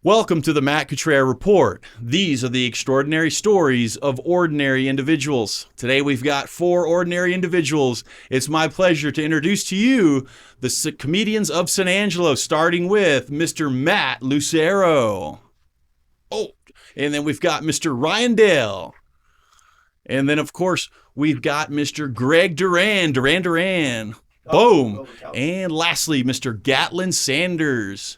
Welcome to the Matt Cutrer Report. These are the extraordinary stories of ordinary individuals. Today we've got 4 ordinary individuals. It's my pleasure to introduce to you the comedians of San Angelo, starting with Mr. Matt Lucero. Oh, and then we've got Mr. Ryan Dale. And then, of course, we've got Mr. Greg Duran. Boom. And lastly, Mr. Gatlin Sanders.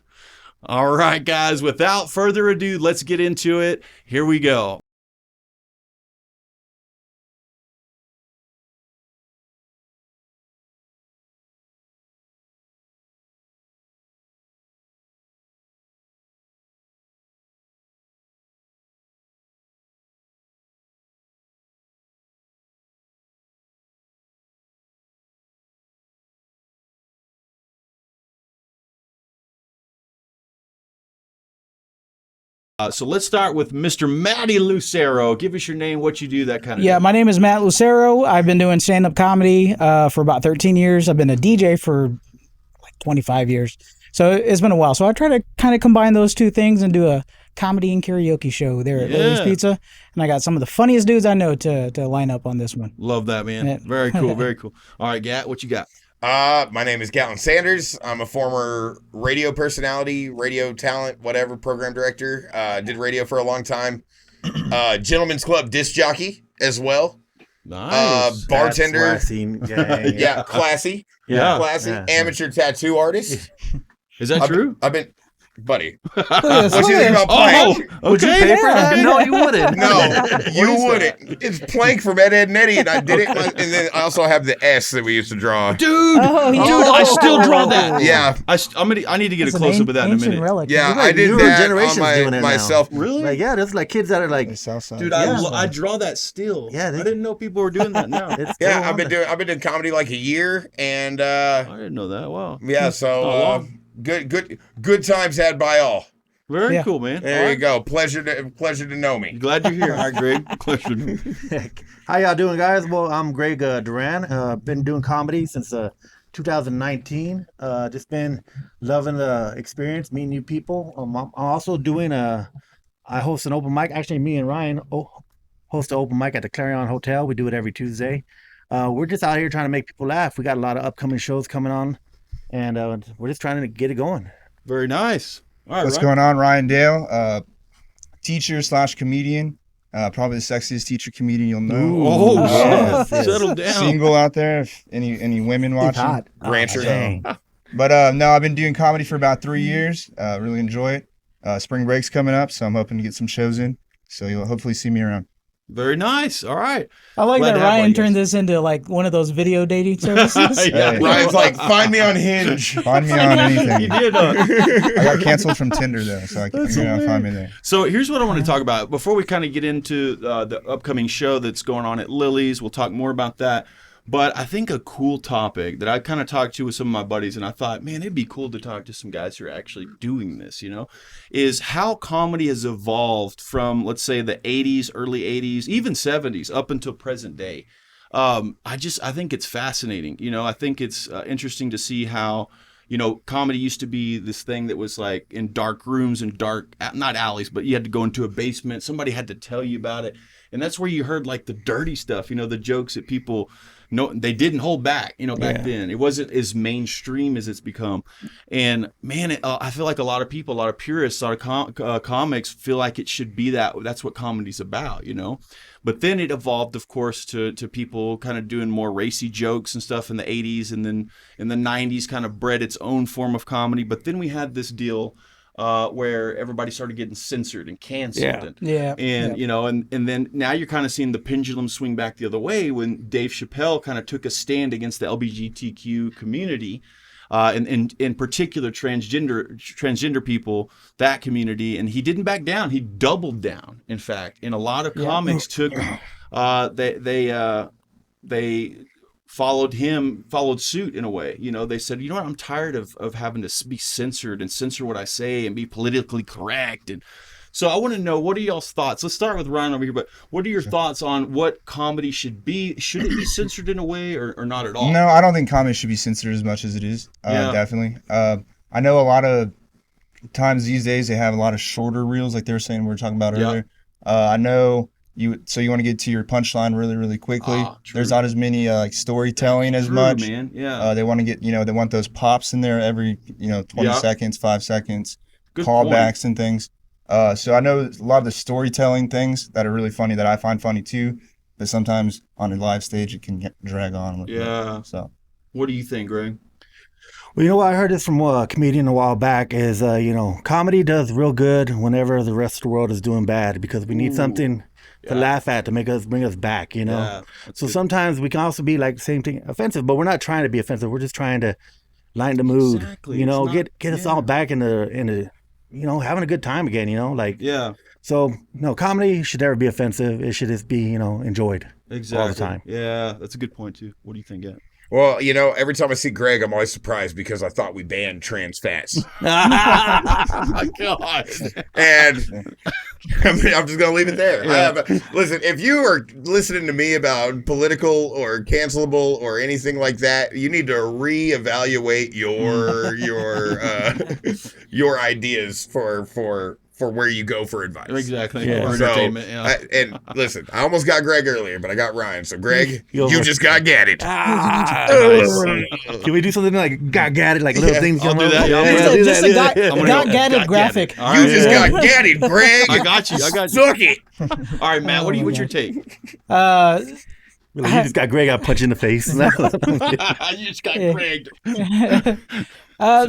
All right, guys, without further ado, let's get into it. Here we go. So let's start with Mr. Matty Lucero. Give us your name, what you do, that kind of thing. My name is Matt Lucero. I've been doing stand-up comedy for about 13 years. I've been a DJ for like 25 years. So it's been a while. So I try to kind of combine those two things and do a comedy and karaoke show there at Lilly's Pizza. And I got some of the funniest dudes I know to line up on this one. Love that, man. Yeah. Very cool, very cool. All right, Gat, what you got? My name is Gatlin Sanders. I'm a former radio personality, radio talent, whatever, program director. Did radio for a long time. Gentleman's Club disc jockey as well. Nice. Bartender. Classy. Yeah, classy. Yeah. Classy. Yeah. Amateur tattoo artist. Is that true? I've been, buddy. What What you think about plank? Would you okay. pay for that? No, you wouldn't. No, you wouldn't. It's plank from Ed, Ed and Eddie, and I did it. And then I also have the S that we used to draw. Dude, yeah. I still draw that. Yeah. I need to get It's a an close up of that in a ancient minute. relic. Yeah, Like I did newer that generations on doing it now. myself. Really? Like, yeah, there's like kids that are like, Dude, Yeah. I draw that still. Yeah, I didn't know people were doing that now. it's Yeah, still I've been on doing comedy like a year, and I didn't know that. Wow. yeah, so Oh, wow. good times had by all. Very Yeah. cool, man. There you go. Pleasure to know me. Glad you're here. All right, Greg. Pleasure. there. How y'all doing, guys? Well, I'm Greg Duran. Been doing comedy since 2019. Just been loving the experience, meeting new people. I'm also doing I host an open mic. Actually, me and Ryan host an open mic at the Clarion Hotel. We do it every Tuesday. We're just out here trying to make people laugh. We got a lot of upcoming shows coming on, and we're just trying to get it going. Very nice. All right, What's Ryan. going on? Ryan Dale, teacher / comedian, probably the sexiest teacher comedian you'll know. Oh, Yes, shit. yes. Settle down. Single out there, if any women He's watching. hot. Rancher. Dang. But no, I've been doing comedy for about 3 years. Really enjoy it. Spring break's coming up, so I'm hoping to get some shows in. So you'll hopefully see me around. Very nice. All right. I like Glad that to have all Ryan you turned guys. this into like one of those video dating services. Yeah. Hey. Ryan's like, find me on Hinge. Find me on anything. You did. I got canceled from Tinder though, so I can find me there. So here's what I want to talk about. Before we kind of get into the upcoming show that's going on at Lily's, we'll talk more about that. But I think a cool topic that I kind of talked to with some of my buddies, and I thought, man, it'd be cool to talk to some guys who are actually doing this, is how comedy has evolved from, let's say, the 80s, early 80s, even 70s, up until present day. I think it's fascinating. I think it's interesting to see how, comedy used to be this thing that was like in dark rooms and dark, not alleys, but you had to go into a basement. Somebody had to tell you about it. And that's where you heard like the dirty stuff, the jokes that people they didn't hold back, back then. It wasn't as mainstream as it's become. And man, I feel like a lot of people, a lot of purists, a lot of comics feel like it should be that's what comedy's about, But then it evolved, of course, to people kind of doing more racy jokes and stuff in the 80s, and then in the 90s kind of bred its own form of comedy. But then we had this deal where everybody started getting censored and canceled. Yeah. And and then now you're kind of seeing the pendulum swing back the other way when Dave Chappelle kind of took a stand against the LGBTQ community, and in particular transgender people, that community, and he didn't back down. He doubled down. In fact, and a lot of comics took they followed suit in a way. They said, what, I'm tired of having to be censored and censor what I say and be politically correct. And so I want to know, what are y'all's thoughts? Let's start with Ryan over here, but what are your thoughts on what comedy should be? Should it be censored in a way or not at all? No, I don't think comedy should be censored as much as it is. Definitely. I know a lot of times these days they have a lot of shorter reels, like they were saying we were talking about Yeah. earlier. I know so you want to get to your punchline really, really quickly. True. There's not as many like storytelling as True, much. man. Yeah. They want to get, they want those pops in there every, 20 Yeah. seconds, 5 seconds, Good callbacks and things. So I know a lot of the storytelling things that are really funny that I find funny too, but sometimes on a live stage it can drag on a little Yeah. bit. So What do you think, Greg? Well, you know what? I heard this from a comedian a while back is, comedy does real good whenever the rest of the world is doing bad because we need something to laugh at to bring us back, Yeah, So sometimes we can also be like the same thing, offensive, but we're not trying to be offensive. We're just trying to lighten the mood, Exactly. It's not- get us all back in the having a good time again, Yeah, So, comedy should never be offensive. It should just be, enjoyed exactly. all the time. Yeah, that's a good point too. What do you think, Ed? Well, every time I see Greg, I'm always surprised because I thought we banned trans fats. Oh my God. And I'm just going to leave it there. Listen, if you are listening to me about political or cancelable or anything like that, you need to reevaluate your ideas for where you go for advice. Exactly. Yeah. Or So, entertainment. Yeah. and listen, I almost got Greg earlier, but I got Ryan. So, Greg, Yo. you just got gatted. Can we do something like got it, like little things? I'll do that. Yeah, Yeah, do just that, a do got, that. I'm gonna got go, gadded got graphic. All You right. just got gatted, Greg. I got you. Suck it. All right, Matt. What's your take? You just got Greg got punched in the face. You just got Greg.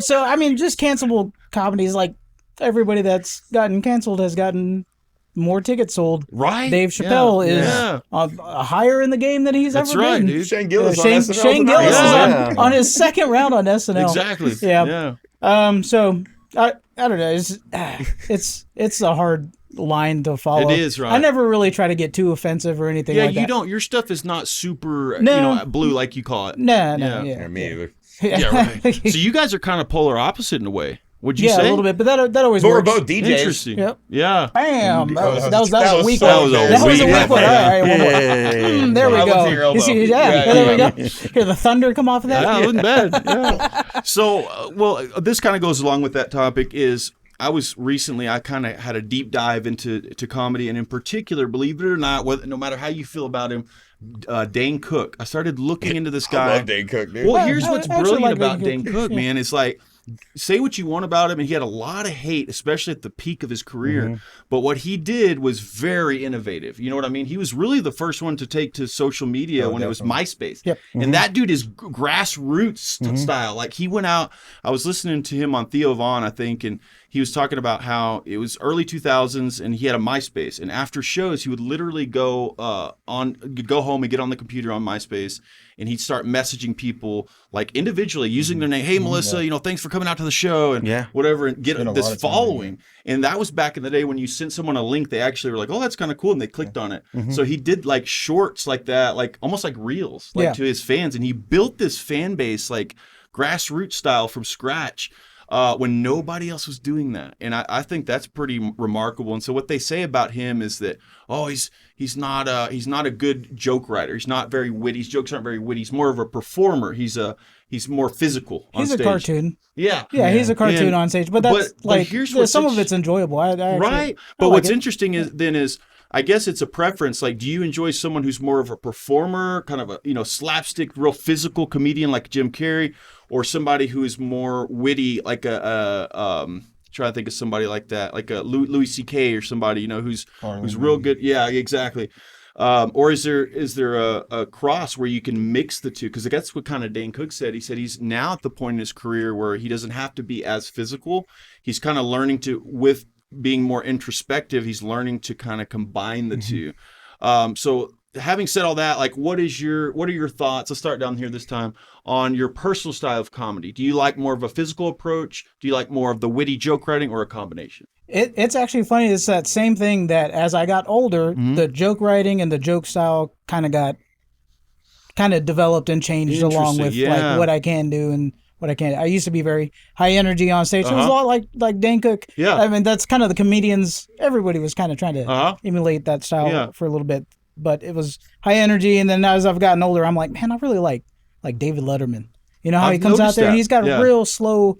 So I mean, just cancelable comedies, like everybody that's gotten canceled has gotten more tickets sold. Right. Dave Chappelle is higher in the game than he's That's ever right, been. dude. Shane Gillis on Shane, SNL Shane tonight. Gillis Yeah. is on his second round on SNL. Exactly. Yeah. Yeah. So I don't know. It's a hard line to follow. It is, right. I never really try to get too offensive or anything Yeah, like you that. don't. Your stuff is not super, No. blue like you call it. No, Yeah. yeah. Me either. Yeah, right. So you guys are kind of polar opposite in a way. Would you Yeah, say? a little bit, but that always But we're works. both DJs. Interesting. Yep. Yeah. Bam! That was that a was weak so one. bad. That was a Weak weak one. one. All right, one more. There we I went to your go. elbow. You see, Yeah, there we go. Hear the thunder come off of that. Yeah, it wasn't bad. Yeah. So, this kind of goes along with that topic. I kind of had a deep dive into comedy, and in particular, believe it or not, no matter how you feel about him, Dane Cook. I started looking into this guy. I love Dane Cook, dude. Well, here's I what's actually brilliant like about Dane Dane Cook. Cook, man. It's like, say what you want about him, and he had a lot of hate, especially at the peak of his career. But what he did was very innovative. You know what I mean? He was really the first one to take to social media when it was MySpace. Yep. And that dude is grassroots style. Like, he went out, I was listening to him on Theo Vaughn, I think, and he was talking about how it was early 2000s and he had a MySpace. And after shows, he would literally go home and get on the computer on MySpace, and he'd start messaging people like individually using their name. Hey, Melissa, thanks for coming out to the show and whatever, and get Spent a this lot of time following. And that was back in the day when you sent someone a link, they actually were like, oh, that's kind of cool. And they clicked on it. So he did like shorts like that, like almost like reels, like to his fans. And he built this fan base, like grassroots style from scratch. When nobody else was doing that. And I think that's pretty remarkable. And so what they say about him is that, he's not a good joke writer. He's not very witty. His jokes aren't very witty. He's more of a performer. He's more physical on He's stage. a cartoon. Yeah. Yeah, he's a cartoon And- on stage, but that's but here's what's some of it's enjoyable. I actually, right. I But like what's it. interesting is I guess it's a preference. Like, do you enjoy someone who's more of a performer, kind of a slapstick, real physical comedian like Jim Carrey, or somebody who is more witty, like trying to think of somebody like that, like a Louis C.K. or somebody who's real good. Yeah, exactly. Or is there a cross where you can mix the two? Because that's what kind of Dane Cook said. He said he's now at the point in his career where he doesn't have to be as physical. He's kind of learning to, with being more introspective, he's learning to kind of combine the two. So having said all that, like, what are your thoughts? Let's start down here this time on your personal style of comedy. Do you like more of a physical approach? Do you like more of the witty joke writing, or a combination? It's actually funny. It's that same thing that as I got older, the joke writing and the joke style kind of developed and changed along with like what I can do and what I can't. I used to be very high energy on stage. It was a lot like Dane Cook. Yeah. I mean, that's kind of the comedians. Everybody was kind of trying to emulate that style for a little bit, but it was high energy. And then as I've gotten older, I'm like, man, I really like David Letterman. You know how he I've comes out noticed there and that. he's got Yeah. a real slow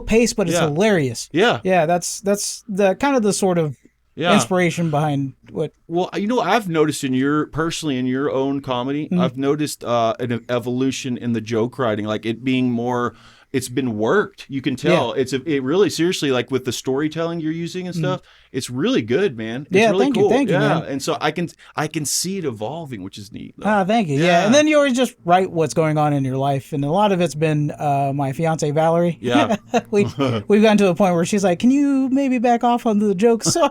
pace, but it's Yeah. hilarious. Yeah. Yeah, that's the kind of the sort of Yeah. inspiration behind what. Well, I've noticed in your own comedy, I've noticed an evolution in the joke writing, like it being more. It's been worked. You can tell. It really seriously, like with the storytelling you're using and stuff. It's really good, man. It's Yeah, really thank you, cool. thank you, yeah, man. and so I can see it evolving, which is neat. though. Thank you. Yeah. And then you always just write what's going on in your life, and a lot of it's been my fiance Valerie. Yeah. we've gotten to a point where she's like, "Can you maybe back off on the jokes?" So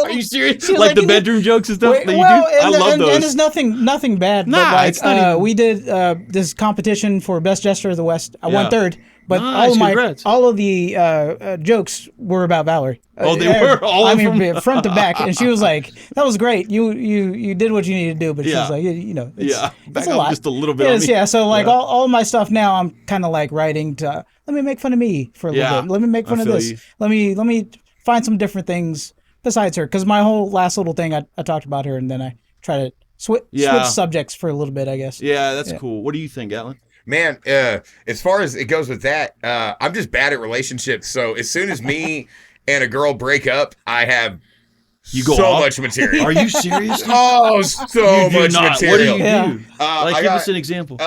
Are you serious? She's Like the "Can you-" bedroom jokes and stuff Wait, that you well, do? I love those. And it's nothing bad. Nah, but like, it's not even- we did this competition for Best Gesture of the West. I won Yeah. third, but Nice, congrats. all of the jokes were about Valerie. Oh, they were? All I of mean, them? front to back, and she was like, "That was great. You did what you needed to do." But she Yeah. was like, "You know, it's, Yeah. it's Back a up lot. just a little bit It on is, me. yeah. So like Yeah. all my stuff now, I'm kind of like writing to let me make fun of me for a little Yeah. bit. Let me make fun I of feel this. you. Let me find some different things besides her, because my whole last little thing, I talked about her, and then I try to switch subjects for a little bit, I guess. Yeah, that's cool. What do you think, Gatlin? Man, as far as it goes with that, I'm just bad at relationships. So as soon as me and a girl break up, I have go so off? much material. Are you serious? Oh, so You do much not. material. What do you Yeah. do? Like, I give got- us an example.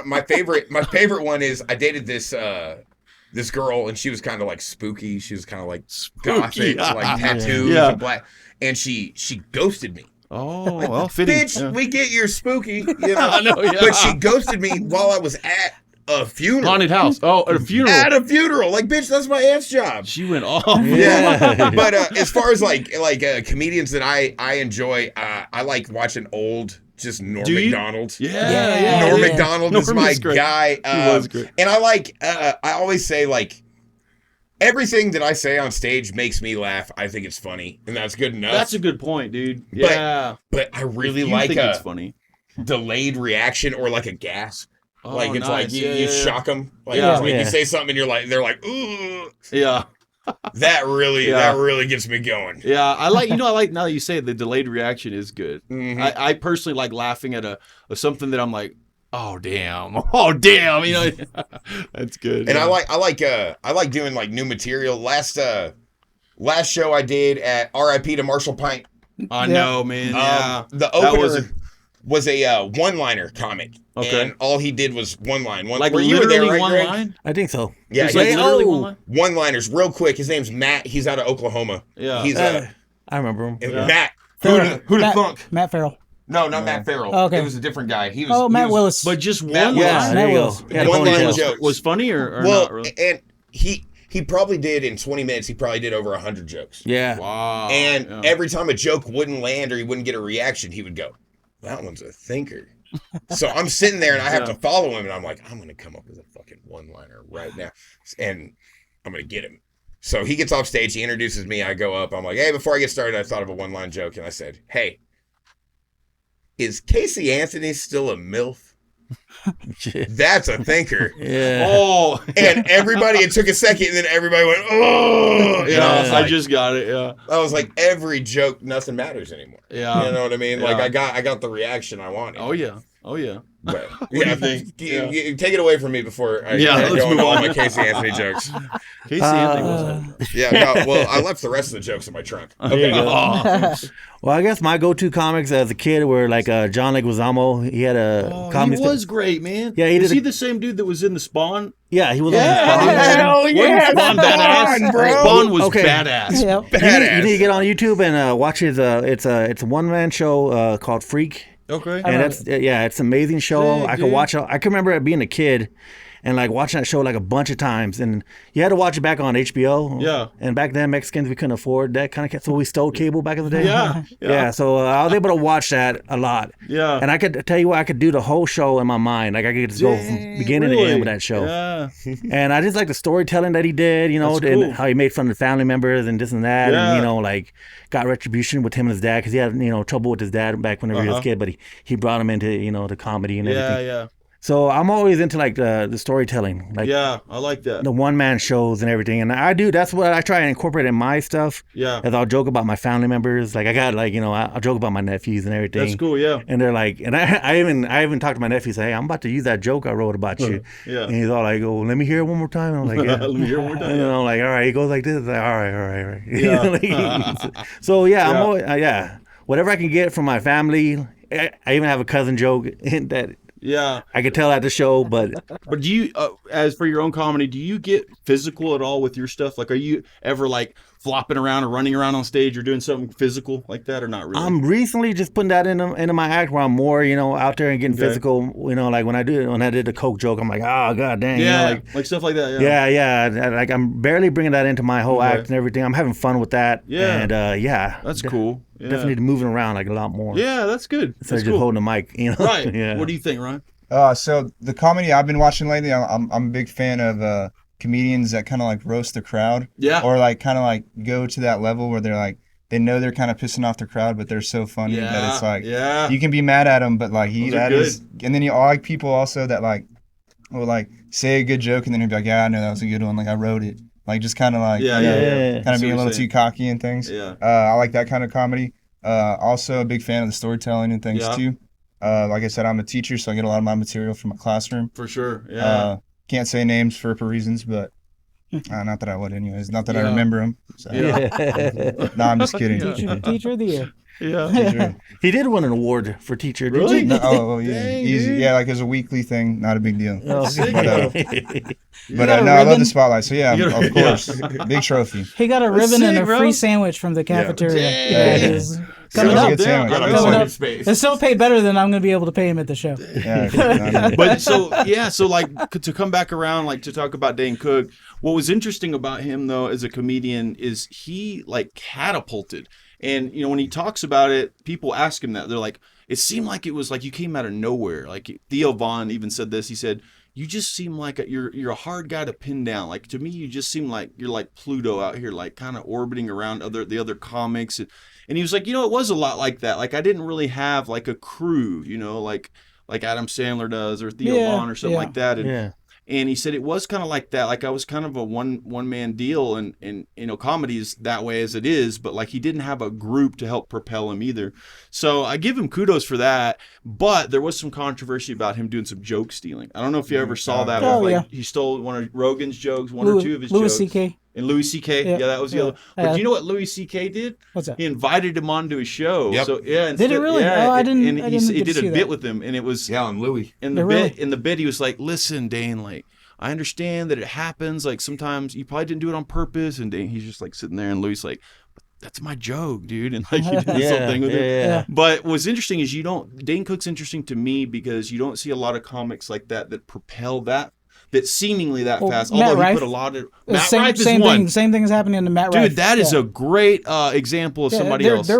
My favorite one is I dated this girl, and she was kind of like spooky. She was kind of like gothic, like tattoos Yeah. and black. And she ghosted me. Oh, well, fitting. Bitch, Yeah. we get you're spooky, you know. I know, yeah. But she ghosted me while I was at a funeral. Haunted house. Oh, at a funeral. At a funeral, like bitch, that's my aunt's job. She went off. Yeah, but as far as like comedians that I enjoy, I like watching old, just Norm Do you? Macdonald. Yeah. Norm yeah. Macdonald is Norm my is great. guy. He was great. And I like, I always say like, everything that I say on stage makes me laugh. I think it's funny, and that's good enough. That's a good point, dude. Yeah. But I really You like think it's a funny. delayed reaction or like a gasp. Oh, Like it's nice. like you, Yeah, you yeah, yeah. shock them. Like, Yeah. it's like Yeah. you say something and you're like, they're like, ooh. Yeah. That really Yeah. gets me going. Yeah. I like now that you say it, the delayed reaction is good. Mhm. I personally like laughing at a something that I'm like, oh damn. Oh damn. You know, that's good. And yeah. I like doing like new material. Last show I did at RIP to Marshall Pint. I know, man. Yeah. The That opener was a one-liner comic. Okay. And all he did was one line. Like were you literally there, right, one Greg? line? I think so. Yeah, It's like he- literally one line? one-liners, real quick. His name's Matt. He's out of Oklahoma. Yeah. He's I remember him. Yeah. Matt. Farrell. Who'da Matt, thunk? Matt Farrell. No, not Matt Farrell. Oh, okay. It was a different guy. He was. Oh, he Matt was- Willis. But just one Matt line. Willis. Yeah, there you go. Willis. He had a One line ponytail. jokes. Was funny or Well, not really? and he probably did in 20 minutes. He probably did over 100 jokes. Yeah. Wow. And yeah. every time a joke wouldn't land or he wouldn't get a reaction, he would go, "That one's a thinker." So I'm sitting there and I have to follow him, and I'm like, I'm gonna come up with a fucking one-liner right now, and I'm gonna get him. So he gets off stage, he introduces me, I go up, I'm like, hey, before I get started, I thought of a one-line joke, and I said, hey, is Casey Anthony still a MILF? That's a thinker. Yeah. Oh, And everybody, it took a second, and then everybody went, oh. yeah. I was I like, just got it. Yeah. I was like, every joke, nothing matters anymore. Yeah. You know what I mean? Like Yeah. I got the reaction I wanted. Oh yeah. Oh yeah. But do you think? Take it away from me before I Yeah, let's go move into all on. my Casey Anthony jokes. Casey Anthony was Yeah, no, well, I left the rest of the jokes in my trunk. Okay. Oh, Well, I guess my go-to comics as a kid were like John Leguizamo. He had a oh, comedy. he was great, man. Yeah, he Is did he a- the same dude that was in the Spawn? Yeah, he was Yeah, on the hell yeah, Spawn badass. Spawn, bro. Spawn was Okay. badass. Yep. Badass. You need to get on YouTube and watch his. It's a one-man show called Freak. Okay. And that's it's an amazing show. Sick, I could dude. watch it. I can remember it being a kid and like watching that show like a bunch of times. And you had to watch it back on HBO. Yeah. And back then Mexicans, we couldn't afford that kind of, so we stole cable back in the day. Yeah. Yeah. So I was able to watch that a lot. Yeah. And I could tell you what, I could do the whole show in my mind. Like I could just go from beginning to end with that show. Yeah. And I just like the storytelling that he did, you know, That's and cool. how he made fun of the family members and this and that. Yeah. And, you know, like got retribution with him and his dad because he had, you know, trouble with his dad back when he was a kid, but he brought him into, you know, the comedy and everything. Yeah. So I'm always into like the storytelling, like Yeah, I like that. the one man shows and everything. And I do. That's what I try and incorporate in my stuff. Yeah. As I'll joke about my family members. Like I got like I'll joke about my nephews and everything. That's cool, yeah. And they're like, and I even talked to my nephew. Say, hey, I'm about to use that joke I wrote about you. Yeah. And he's all like, oh, let me hear it one more time. I'm like, yeah. Let me hear one more time. And then I'm like, all right. He goes like this. Like, all right. Yeah. So yeah, I'm always, whatever I can get from my family. I even have a cousin joke that. Yeah. I could tell at the show, but do you, as for your own comedy, do you get physical at all with your stuff? Like, are you ever like flopping around or running around on stage or doing something physical like that, or not really? I'm recently just putting that into my act where I'm more, out there and getting physical. Like when I did the Coke joke, I'm like, oh god dang, yeah, like stuff like that. Yeah. Like I'm barely bringing that into my whole act and everything. I'm having fun with that. Yeah, and that's cool. Yeah. Definitely moving around like a lot more. Yeah, that's good. Instead of cool. just holding the mic, Right. Yeah. What do you think, Ryan? So the comedy I've been watching lately, I'm a big fan of comedians that kind of like roast the crowd. Yeah. Or like kind of like go to that level where they're like, they know they're kind of pissing off the crowd, but they're so funny that it's like, you can be mad at them, but like and then you like people also that like will like say a good joke and then he'll be like, yeah, I know that was a good one. Like I wrote it. Like just kind of like, kind of being a little too cocky and things. Yeah. I like that kind of comedy. Also a big fan of the storytelling and things too. Like I said, I'm a teacher, so I get a lot of my material from my classroom. For sure, yeah. Can't say names for reasons, but not that I would anyways. Not that I remember them. So. No, I'm just kidding. Teacher of the year. Yeah. He did win an award for teacher. Did Really? you? No, yeah. Dang, Easy. dude. Yeah, like it was a weekly thing, not a big deal. Oh, But no, I love the spotlight. So yeah, of course. Big trophy. He got a That's ribbon and sick, a bro. free sandwich from the cafeteria. Dang. It is That coming was a up. good sandwich. Coming up. Space. It's still paid better than I'm going to be able to pay him at the show. Yeah. But so like to come back around, like to talk about Dane Cook, what was interesting about him though as a comedian is he like catapulted. And when he talks about it, people ask him that. They're like, it seemed like it was like you came out of nowhere. Like Theo Von even said this. He said, you just seem like you're a hard guy to pin down. Like to me, you just seem like you're like Pluto out here, like kind of orbiting around the other comics. And he was like, it was a lot like that. Like I didn't really have like a crew, like Adam Sandler does or Theo Von or something like that. And he said it was kind of like that. Like I was kind of a one man deal, and comedy is that way as it is. But like he didn't have a group to help propel him either. So I give him kudos for that. But there was some controversy about him doing some joke stealing. I don't know if you ever saw that. He stole one of Rogan's jokes, or two of his Louis jokes. C.K. And Louis C.K. Yeah, that was the other. But do you know what Louis C.K. did? What's that? He invited him onto his show. Yep. So did it really? Yeah, I didn't. And he get did to see a bit that. with him, and it was Yeah, and Louis. in the bit he was like, "Listen, Dane, like I understand that it happens. Like sometimes you probably didn't do it on purpose." And Dane, he's just like sitting there, and Louis like, "That's my joke, dude." And like he did this whole thing with it. Yeah. But what's interesting is Dane Cook's interesting to me because you don't see a lot of comics like that propel that seemingly that fast. Matt Although Rife, he put a lot of Matt same, Rife is same one. thing. Same thing is happening to Matt Rife. Dude, that is a great example of somebody else.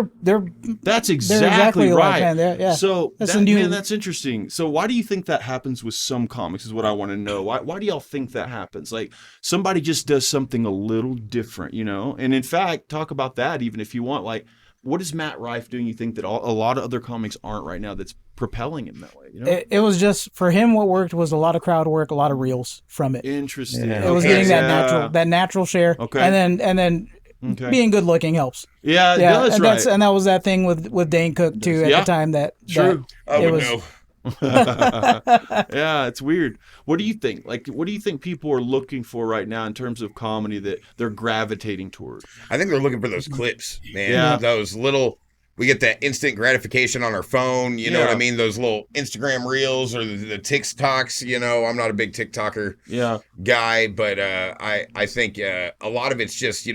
That's exactly right. Like, man, So that's a new. that's interesting. So why do you think that happens with some comics? Is what I want to know. Why do y'all think that happens? Like somebody just does something a little different, And in fact, talk about that even if you want. Like, what is Matt Rife doing? You think that a lot of other comics aren't right now? That's propelling him that way. It was just for him. What worked was a lot of crowd work, a lot of reels from it. Interesting. It was getting that natural share. Okay. And then being good looking helps. Yeah, it does, and right. And that was that thing with Dane Cook too at the time. True. I would know. Yeah, it's weird. What do you think? Like, what do you think people are looking for right now in terms of comedy that they're gravitating toward? I think they're looking for those clips, man. Yeah. Those little, we get that instant gratification on our phone. You know what I mean? Those little Instagram reels or the TikToks. I'm not a big TikToker guy, but I think a lot of it's just,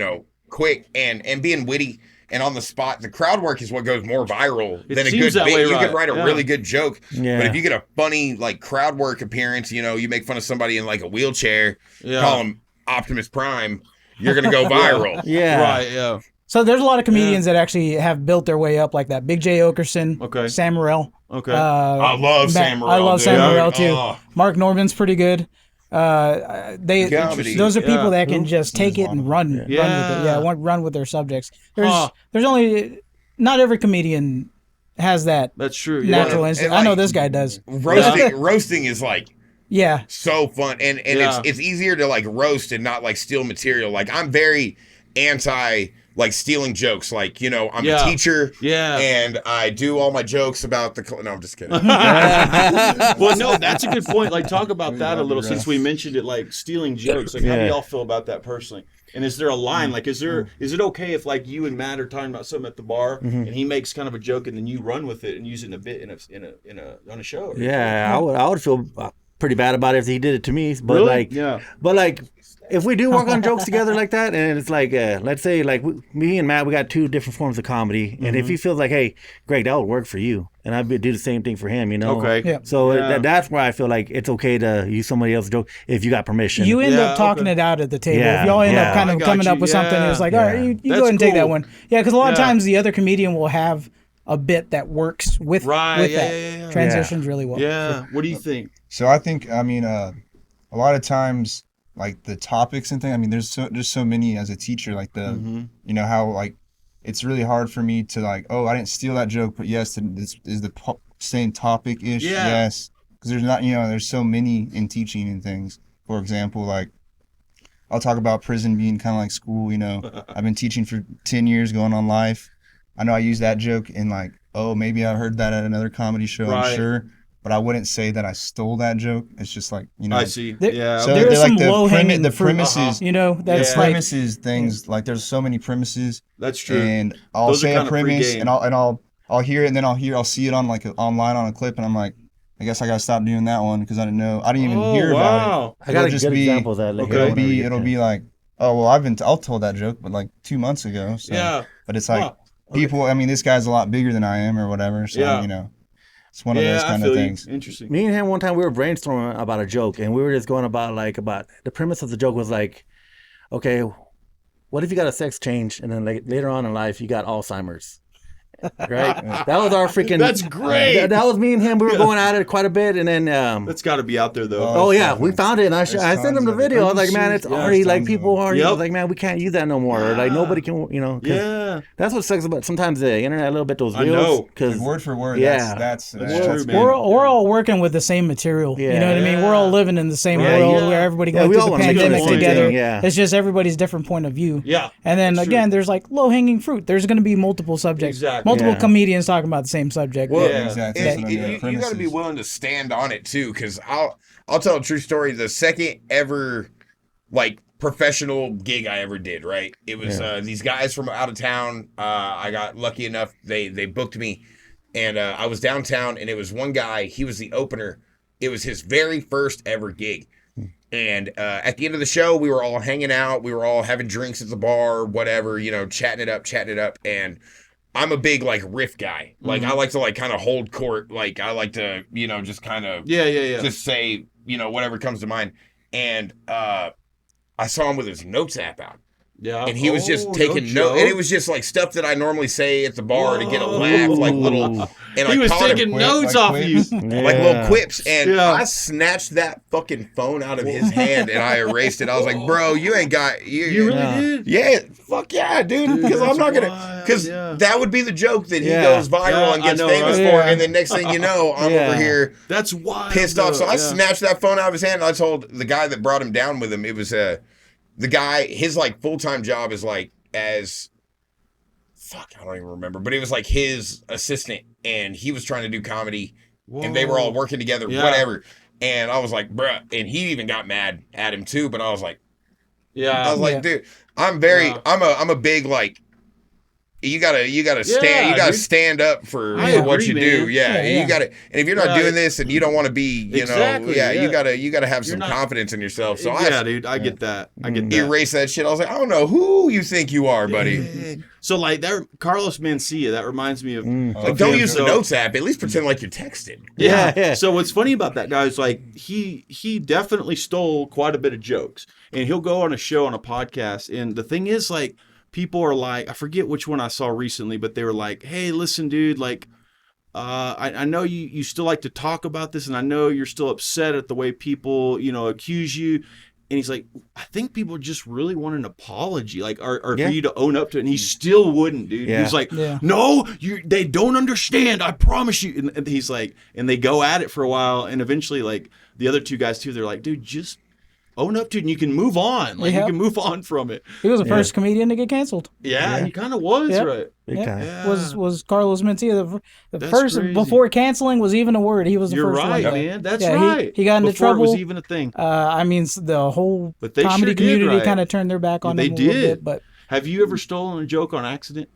quick and being witty. And on the spot, the crowd work is what goes more viral than a good bit. You could write a really good joke, but if you get a funny like crowd work appearance, you make fun of somebody in like a wheelchair, call them Optimus Prime, you're gonna go viral. Right. Yeah. So there's a lot of comedians that actually have built their way up like that. Big J. Okerson, Sam Morril. Okay. I love Sam Morril. I love Sam Morril too. Oh. Mark Norman's pretty good. Those are people that can just take it and run with it. Yeah, run with their subjects. There's only not every comedian has that. That's true. Natural instinct. And, I know like, this guy does. Roasting is like Yeah. so fun, and it's easier to like roast and not like steal material. Like I'm very anti like stealing jokes. Like, you know, I'm a teacher, and I do all my jokes about no, I'm just kidding. Well, no, that's a good point. Like, talk about that a little, since we mentioned it, like stealing jokes. Like, how do y'all feel about that personally? And is there a line? Like, is it okay if like you and Matt are talking about something at the bar, and he makes kind of a joke, and then you run with it and use it in a bit on a show? Yeah, I would feel pretty bad about it if he did it to me. But like, if we do work on jokes together like that, and it's like, let's say like me and Matt, we got two different forms of comedy, and if he feels like, hey, Greg, that would work for you, and I'd do the same thing for him, you know. Okay. Yeah. So that's where I feel like it's okay to use somebody else's joke if you got permission. You end up talking it out at the table. Yeah, If y'all end up kind of I got coming you. up with something, it's like, all right, you go That's ahead and take that cool. one. Yeah, because a lot of times the other comedian will have a bit that works with that. Yeah. Transitions really well. Yeah. What do you think? So I think, I mean, a lot of times, like the topics and things, I mean, there's so many as a teacher, like you know, how like it's really hard for me to like, oh, I didn't steal that joke, but yes, this is the same topic-ish. Yeah. Yes. Because there's not, you know, there's so many in teaching and things. For example, like, I'll talk about prison being kind of like school, you know. I've been teaching for 10 years, going on life. I know I use that joke in like, oh, maybe I heard that at another comedy show, I'm sure. But I wouldn't say that I stole that joke. It's just like, you know. I see. So Okay. there's some low-hanging the fruit, premises. you know, that's The like premises things, like there's so many premises. That's true. And I'll Those are say a kinda free premise game. and I'll hear it, and then I'll see it on like online on a clip, and I'm like, I guess I gotta stop doing that one because I didn't even hear about it. I got a It'll good example of that. Like, it'll be like, oh well, I'll told that joke, but like 2 months ago. So. But it's like people. I mean, this guy's a lot bigger than I am, or whatever. So you know, it's one of those kind of things. Interesting. Me and him one time we were brainstorming about a joke, and we were just going about the premise of the joke was like, okay, what if you got a sex change and then like later on in life you got Alzheimer's? Right? That was our freaking. That's great. That was me and him. We were going at it quite a bit, and then. That's got to be out there though. Oh yeah, we found it, and I sent him the video. I was like, man, it's already like people are like, man, we can't use that no more. Or like nobody can, you know. That's what sucks about sometimes the internet a little bit. Those reels, because like word for word. Yeah, that's true, man. we're all working with the same material. You know what I mean? We're all living in the same world where everybody goes through the pandemic together. It's just everybody's different point of view. Yeah. And then again, there's like low hanging fruit. There's going to be multiple subjects, multiple comedians talking about the same subject. Well, exactly. You got to be willing to stand on it too, because I'll tell a true story. The second ever like professional gig I ever did, right? It was these guys from out of town. I got lucky enough; they booked me, and I was downtown, and it was one guy. He was the opener. It was his very first ever gig. And at the end of the show, we were all hanging out. We were all having drinks at the bar, whatever, you know, chatting it up. And I'm a big like riff guy. Like I like to like kind of hold court. Like I like to, you know, just kind of just say, you know, whatever comes to mind. And I saw him with his notes app out. Yeah. And he was just taking notes. And it was just like stuff that I normally say at the bar to get a laugh, like little. And he was taking notes off of you. Like little quips. And I snatched that fucking phone out of his hand and I erased it. I was like, bro, you ain't got. You really did? Yeah. Fuck yeah, dude. Because I'm not going to. Because that would be the joke that he goes viral and gets famous for. And then next thing you know, I'm over here. That's wild. Pissed off. So I snatched that phone out of his hand and I told the guy that brought him down with him, it was the guy, his like full-time job is like I don't even remember, but it was like his assistant and he was trying to do comedy and they were all working together, whatever. And I was like, bruh, and he even got mad at him too, but I was like, dude, I'm a big like, you gotta stand up for what you do. You gotta, and if you're not doing this and you don't want to be, you gotta have some confidence in yourself. So dude, I get that. Erase that shit. I was like, I don't know who you think you are, buddy. So like that, Carlos Mencia, that reminds me of like, don't use the notes app. At least pretend like you're texting. Yeah. So what's funny about that guy is like he definitely stole quite a bit of jokes, and he'll go on a show on a podcast. And the thing is, like, people are like, I forget which one I saw recently, but they were like, hey, listen, dude, like, I know you still like to talk about this, and I know you're still upset at the way people, you know, accuse you. And he's like, I think people just really want an apology, like, or for you to own up to it. And he still wouldn't, dude. He's like, no, they don't understand. I promise you. And he's like, and they go at it for a while. And eventually, like, the other two guys too, they're like, dude, just own up to it and you can move on. Like, you can move on from it. He was the first comedian to get canceled. Yeah, he kind of was, right? Was Carlos Mencia the first, crazy. before canceling was even a word. He was the You're first right, one. man. That's right. He got into before trouble. It was even a thing. I mean, the whole they comedy sure community kind of turned their back on they him a did. little bit. But have you ever stolen a joke on accident?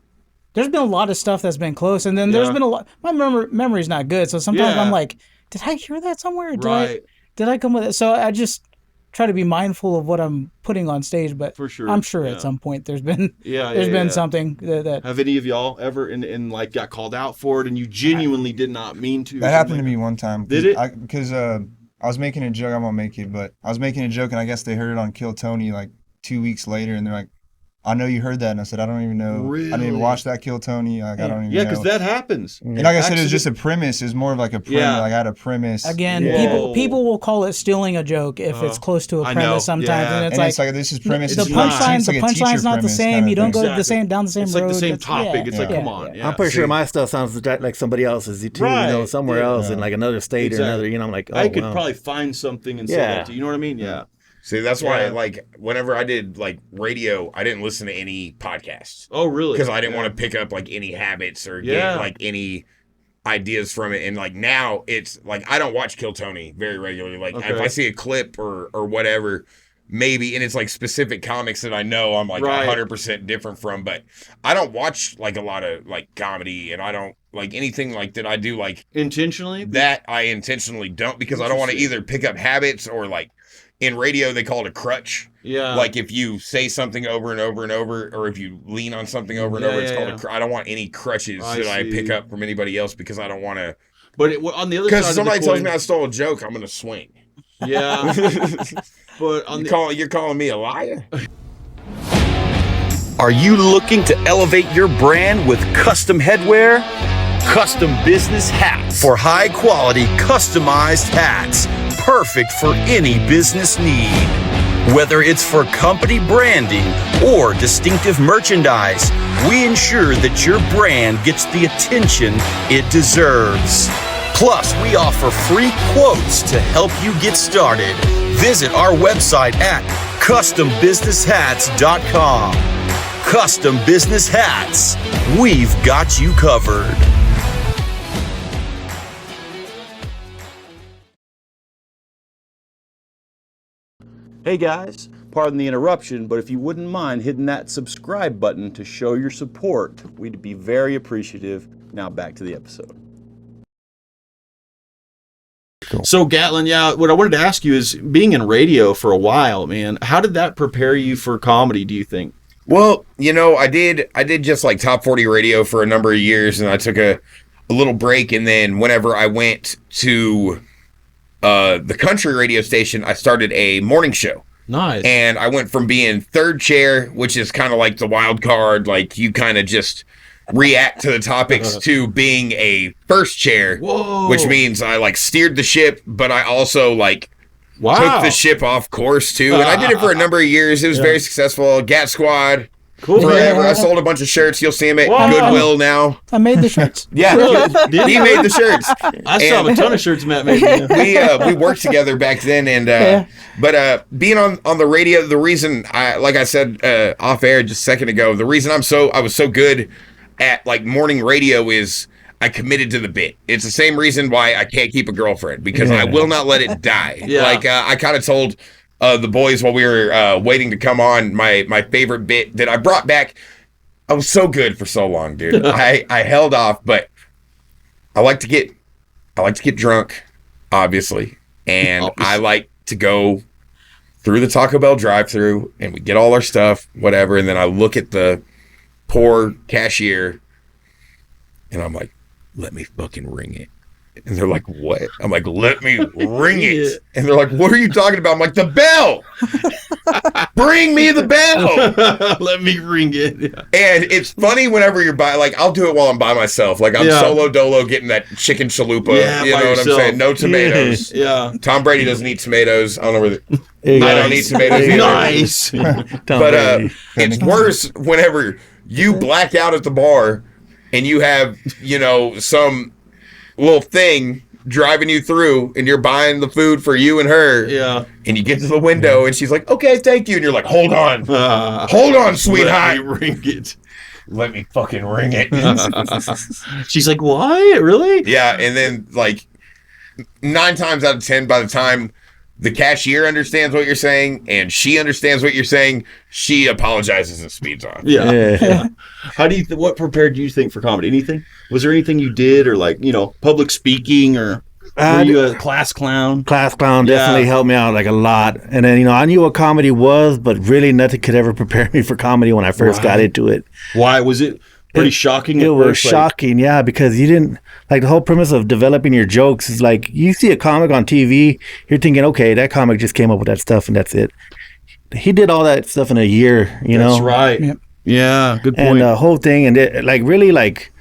There's been a lot of stuff that's been close, and then there's been a lot. My memory's not good, so sometimes I'm like, did I hear that somewhere? Did I come with it? So I just try to be mindful of what I'm putting on stage, but for sure, I'm sure at some point there's been been something that. Have any of y'all ever in like got called out for it and you genuinely did not mean to? That happened to me one time. Did it? Because I was making a joke. I won't make it, but I was making a joke and I guess they heard it on Kill Tony like 2 weeks later, and they're like, I know you heard that. And I said, I don't even know. Really? I didn't even watch that Kill Tony. Like, I don't even know. Yeah, because that happens. And like I said, it was just a premise. It's more of like a premise. Yeah. Like I had a premise. Again, people will call it stealing a joke if it's close to a premise sometimes. Yeah. And it's like this is premise. The punchline's not the same. You don't go down the same road. It's like the same topic. It's like, come on. I'm pretty sure my stuff sounds like somebody else's too. Right. You know, somewhere else in like another state or another. You know, I'm like, I could probably find something and say that to you. You know what I mean? Yeah. See, that's why, like, whenever I did, like, radio, I didn't listen to any podcasts. Oh, really? Because I didn't want to pick up, like, any habits or get, like, any ideas from it. And, like, now it's, like, I don't watch Kill Tony very regularly. Like, if I see a clip or whatever, maybe, and it's, like, specific comics that I know I'm, like, 100% different from. But I don't watch, like, a lot of, like, comedy, and I don't, like, anything, like, that I do, like... Intentionally? That I intentionally don't, because I don't want to either pick up habits or, like... In radio, they call it a crutch. Yeah. Like if you say something over and over and over, or if you lean on something over and over, it's called a crutch. I don't want any crutches I pick up from anybody else because I don't want to. But on the other side, because somebody tells me I stole a joke, I'm going to swing. Yeah. But you're calling me a liar? Are you looking to elevate your brand with custom headwear? Custom business hats for high quality customized hats. Perfect for any business need. Whether it's for company branding or distinctive merchandise, we ensure that your brand gets the attention it deserves. Plus, we offer free quotes to help you get started. Visit our website at custombusinesshats.com. Custom Business Hats. We've got you covered. Hey guys, pardon the interruption, but if you wouldn't mind hitting that subscribe button to show your support, we'd be very appreciative. Now back to the episode. Cool. So Gatlin, what I wanted to ask you is, being in radio for a while, man, how did that prepare you for comedy, do you think? Well, I did just like top 40 radio for a number of years, and I took a little break, and then whenever I went to the country radio station, I started a morning show. Nice. And I went from being third chair, which is kind of like the wild card, like you kind of just react to the topics, to being a first chair. Whoa. Which means I like steered the ship, but I also like took the ship off course too. And I did it for a number of years. It was very successful. Gat Squad. Cool. Forever. I sold a bunch of shirts. You'll see them at Goodwill now. I made the shirts. Yeah, he made the shirts. I saw a ton of shirts Matt made. We worked together back then, and but being on the radio, the reason like I said off air just a second ago, the reason I was so good at like morning radio is I committed to the bit. It's the same reason why I can't keep a girlfriend, because I will not let it die. Like I kind of told the boys while we were waiting to come on, my favorite bit that I brought back. I was so good for so long, dude. I held off, but I like to get drunk, obviously, and I like to go through the Taco Bell drive-thru, and we get all our stuff, whatever, and then I look at the poor cashier, and I'm like, let me fucking ring it. And they're like, what? I'm like, let me ring it. And they're like, what are you talking about? I'm like, the bell. Bring me the bell. Let me ring it. Yeah. And it's funny whenever you're by, like, I'll do it while I'm by myself. Like, I'm solo dolo getting that chicken chalupa. Yeah, you know what I'm saying? No tomatoes. Yeah. Tom Brady doesn't eat tomatoes. I don't know where I don't eat tomatoes either. Nice. But it's worse whenever you black out at the bar and you have, you know, some little thing driving you through and you're buying the food for you and her. Yeah. And you get to the window and she's like, okay, thank you. And you're like, hold on, sweetheart. Let me ring it. Let me fucking ring it. She's like, what? Really? Yeah. And then like 9 times out of 10, by the time the cashier understands what you're saying and she understands what you're saying, she apologizes and speeds on. Yeah. How do you what prepared you think for comedy? Anything? Was there anything you did, or like, you know, public speaking, or were you a class clown? Class clown definitely helped me out like a lot. And then, you know, I knew what comedy was, but really nothing could ever prepare me for comedy when I first got into it. Why was it pretty shocking? It was shocking, because you didn't like the whole premise of developing your jokes is like you see a comic on TV, you're thinking, okay, that comic just came up with that stuff and that's it. He did all that stuff in a year, you know. That's right. Yep. Yeah, good point. And the whole thing, and it, like really like,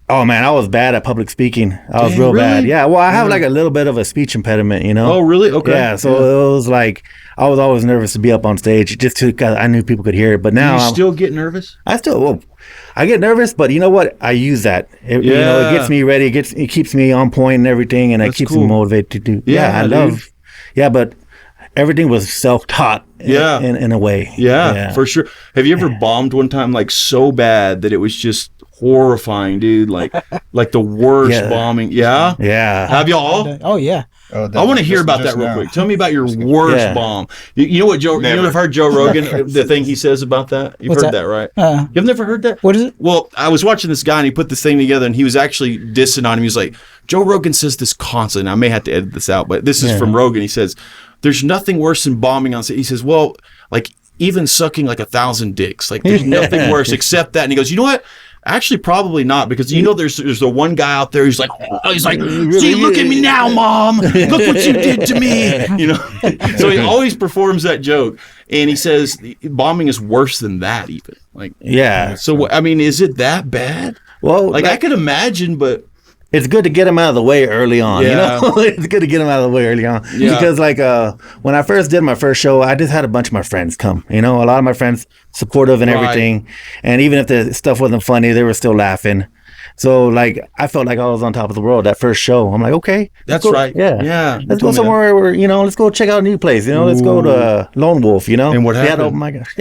oh man, I was bad at public speaking. I was real bad. Yeah, well, I have like a little bit of a speech impediment, you know. Oh, really? Okay. Yeah, so it was like I was always nervous to be up on stage, just because I knew people could hear it. But now you still get nervous? I get nervous, but you know what? I use that. You know, it gets me ready. It keeps me on point and everything, and it keeps me motivated to do. I love. Yeah, but everything was self-taught. In a way. Yeah, for sure. Have you ever bombed one time like so bad that it was just horrifying, dude? Like the worst bombing. Yeah. Have y'all? Oh yeah. I want to hear about that real quick. Tell me about your worst bomb. You know what Joe? You have heard Joe Rogan? The thing he says about that. You've heard that, right? You've never heard that? What is it? Well, I was watching this guy and he put this thing together and he was actually dissing on him. He was like, Joe Rogan says this constantly. And I may have to edit this out, but this is from Rogan. He says, "There's nothing worse than bombing on stage." He says, "Well, like even sucking like 1,000 dicks. Like there's nothing worse except that." And he goes, "You know what? Actually, probably not, because you know there's the one guy out there who's like, see, look at me now, Mom. Look what you did to me." You know, so he always performs that joke, and he says bombing is worse than that, even. Like, So I mean, is it that bad? Well, like I could imagine, but it's good to get them out of the way early on. You know, it's good to get them out of the way early on because like when I first did my first show, I just had a bunch of my friends come. You know, a lot of my friends supportive and everything, and even if the stuff wasn't funny, they were still laughing. So like I felt like I was on top of the world that first show. I'm like, okay, that's right. Yeah. Let's go somewhere where, you know, let's go check out a new place. You know, let's go to Lone Wolf. You know, and what happened? Oh my gosh,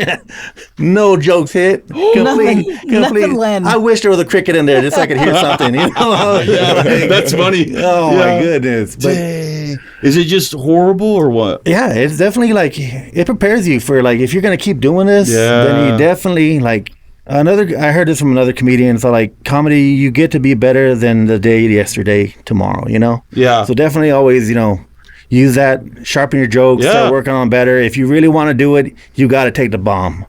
no jokes hit. Nothing landed. I wish there was a cricket in there just so I could hear something. You know, that's funny. Oh my goodness. But, is it just horrible or what? Yeah, it's definitely like it prepares you for like if you're gonna keep doing this, then you definitely like. I heard this from another comedian. So like comedy, you get to be better than the day yesterday tomorrow, you know? Yeah. So definitely always, you know, use that, sharpen your jokes, start working on better. If you really want to do it, you got to take the bomb.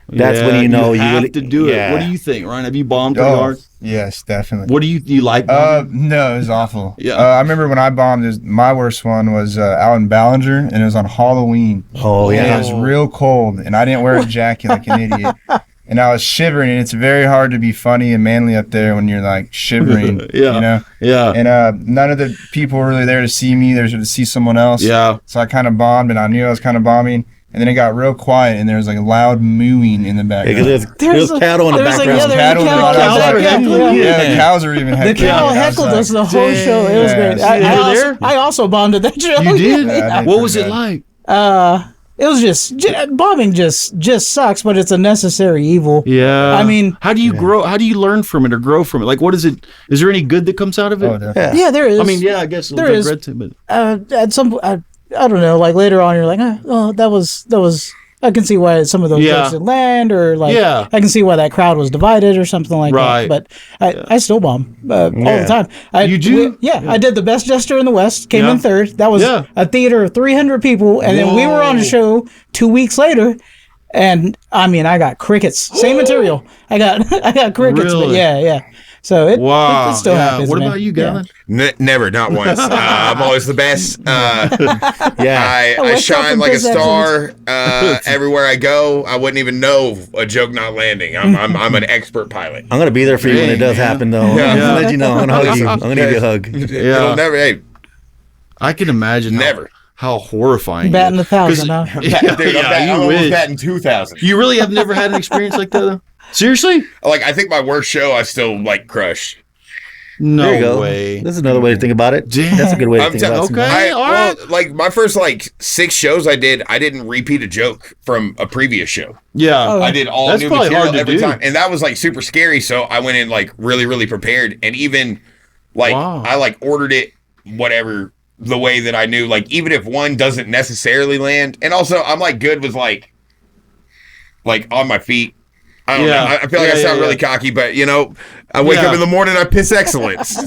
That's when you know you have really to do it. What do you think, Ryan? Have you bombed pretty hard? Yes, definitely. What do you like bombing? No, it was awful. Yeah. I remember when I bombed, my worst one was out in Ballinger, and it was on Halloween. Oh, yeah. And it was real cold, and I didn't wear a jacket like an idiot. And I was shivering, and it's very hard to be funny and manly up there when you're like shivering, you know? Yeah. And none of the people were really there to see me. They were to see someone else. Yeah. So I kind of bombed, and I knew I was kind of bombing. And then it got real quiet, and there was like loud mooing in the background. There's cattle in the background. The cows are even heckling. The cow heckled us the whole show. It was great. I also bombed at that show. You did? What was it like? It was just bombing just sucks, but it's a necessary evil. Yeah. I mean, how do you grow? How do you learn from it or grow from it? Like, what is it? Is there any good that comes out of it? Oh, definitely. Yeah, there is. I mean, I guess there is. But at some, I don't know. Like later on, you're like, oh, that was. I can see why some of those jokes didn't land, or like, I can see why that crowd was divided or something like that. But I still bomb all the time. You do? I did the best gesture in the West, came in third. That was a theater of 300 people, and then we were on a show 2 weeks later, And I mean, I got crickets. Same material. I got crickets. Really? But yeah. So it still happens. What man. about you, Gatlin? Never, not once. I'm always the best. Yeah. I shine like a star everywhere I go. I wouldn't even know a joke not landing. I'm an expert pilot. I'm gonna be there for you when it does happen, though. Yeah. I'm gonna let you know. I'm gonna hug you. I'm gonna give you a hug. It'll never. Hey, I can imagine. Never. How horrifying. Batting 1,000, huh? dude, I'm almost batting 2,000. You really have never had an experience like that, though? Seriously? Like, I think my worst show, I still like crush. There you No go. way. That's another way to think about it. Damn. That's a good way to think about it. Okay. All right. Like my first 6 shows I didn't repeat a joke from a previous show. Yeah. I did all That's new probably material hard to every do. time, and that was super scary. So I went in really, really prepared, and even Wow. I ordered it whatever the way that I knew. Even if one doesn't necessarily land, and also I'm good with on my feet. I don't know. I feel like I sound really cocky, but I wake up in the morning, I piss excellence.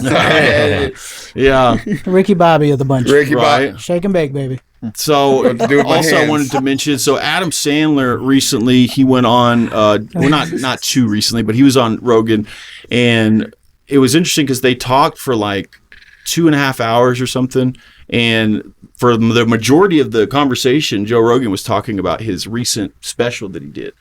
Yeah. Ricky Bobby of the bunch. Ricky Right. Bobby. Shake and bake, baby. So to do with my also I hands. wanted to mention, so Adam Sandler recently, he went on, not too recently, but he was on Rogan, and it was interesting because they talked for 2.5 hours or something. And for the majority of the conversation, Joe Rogan was talking about his recent special that he did.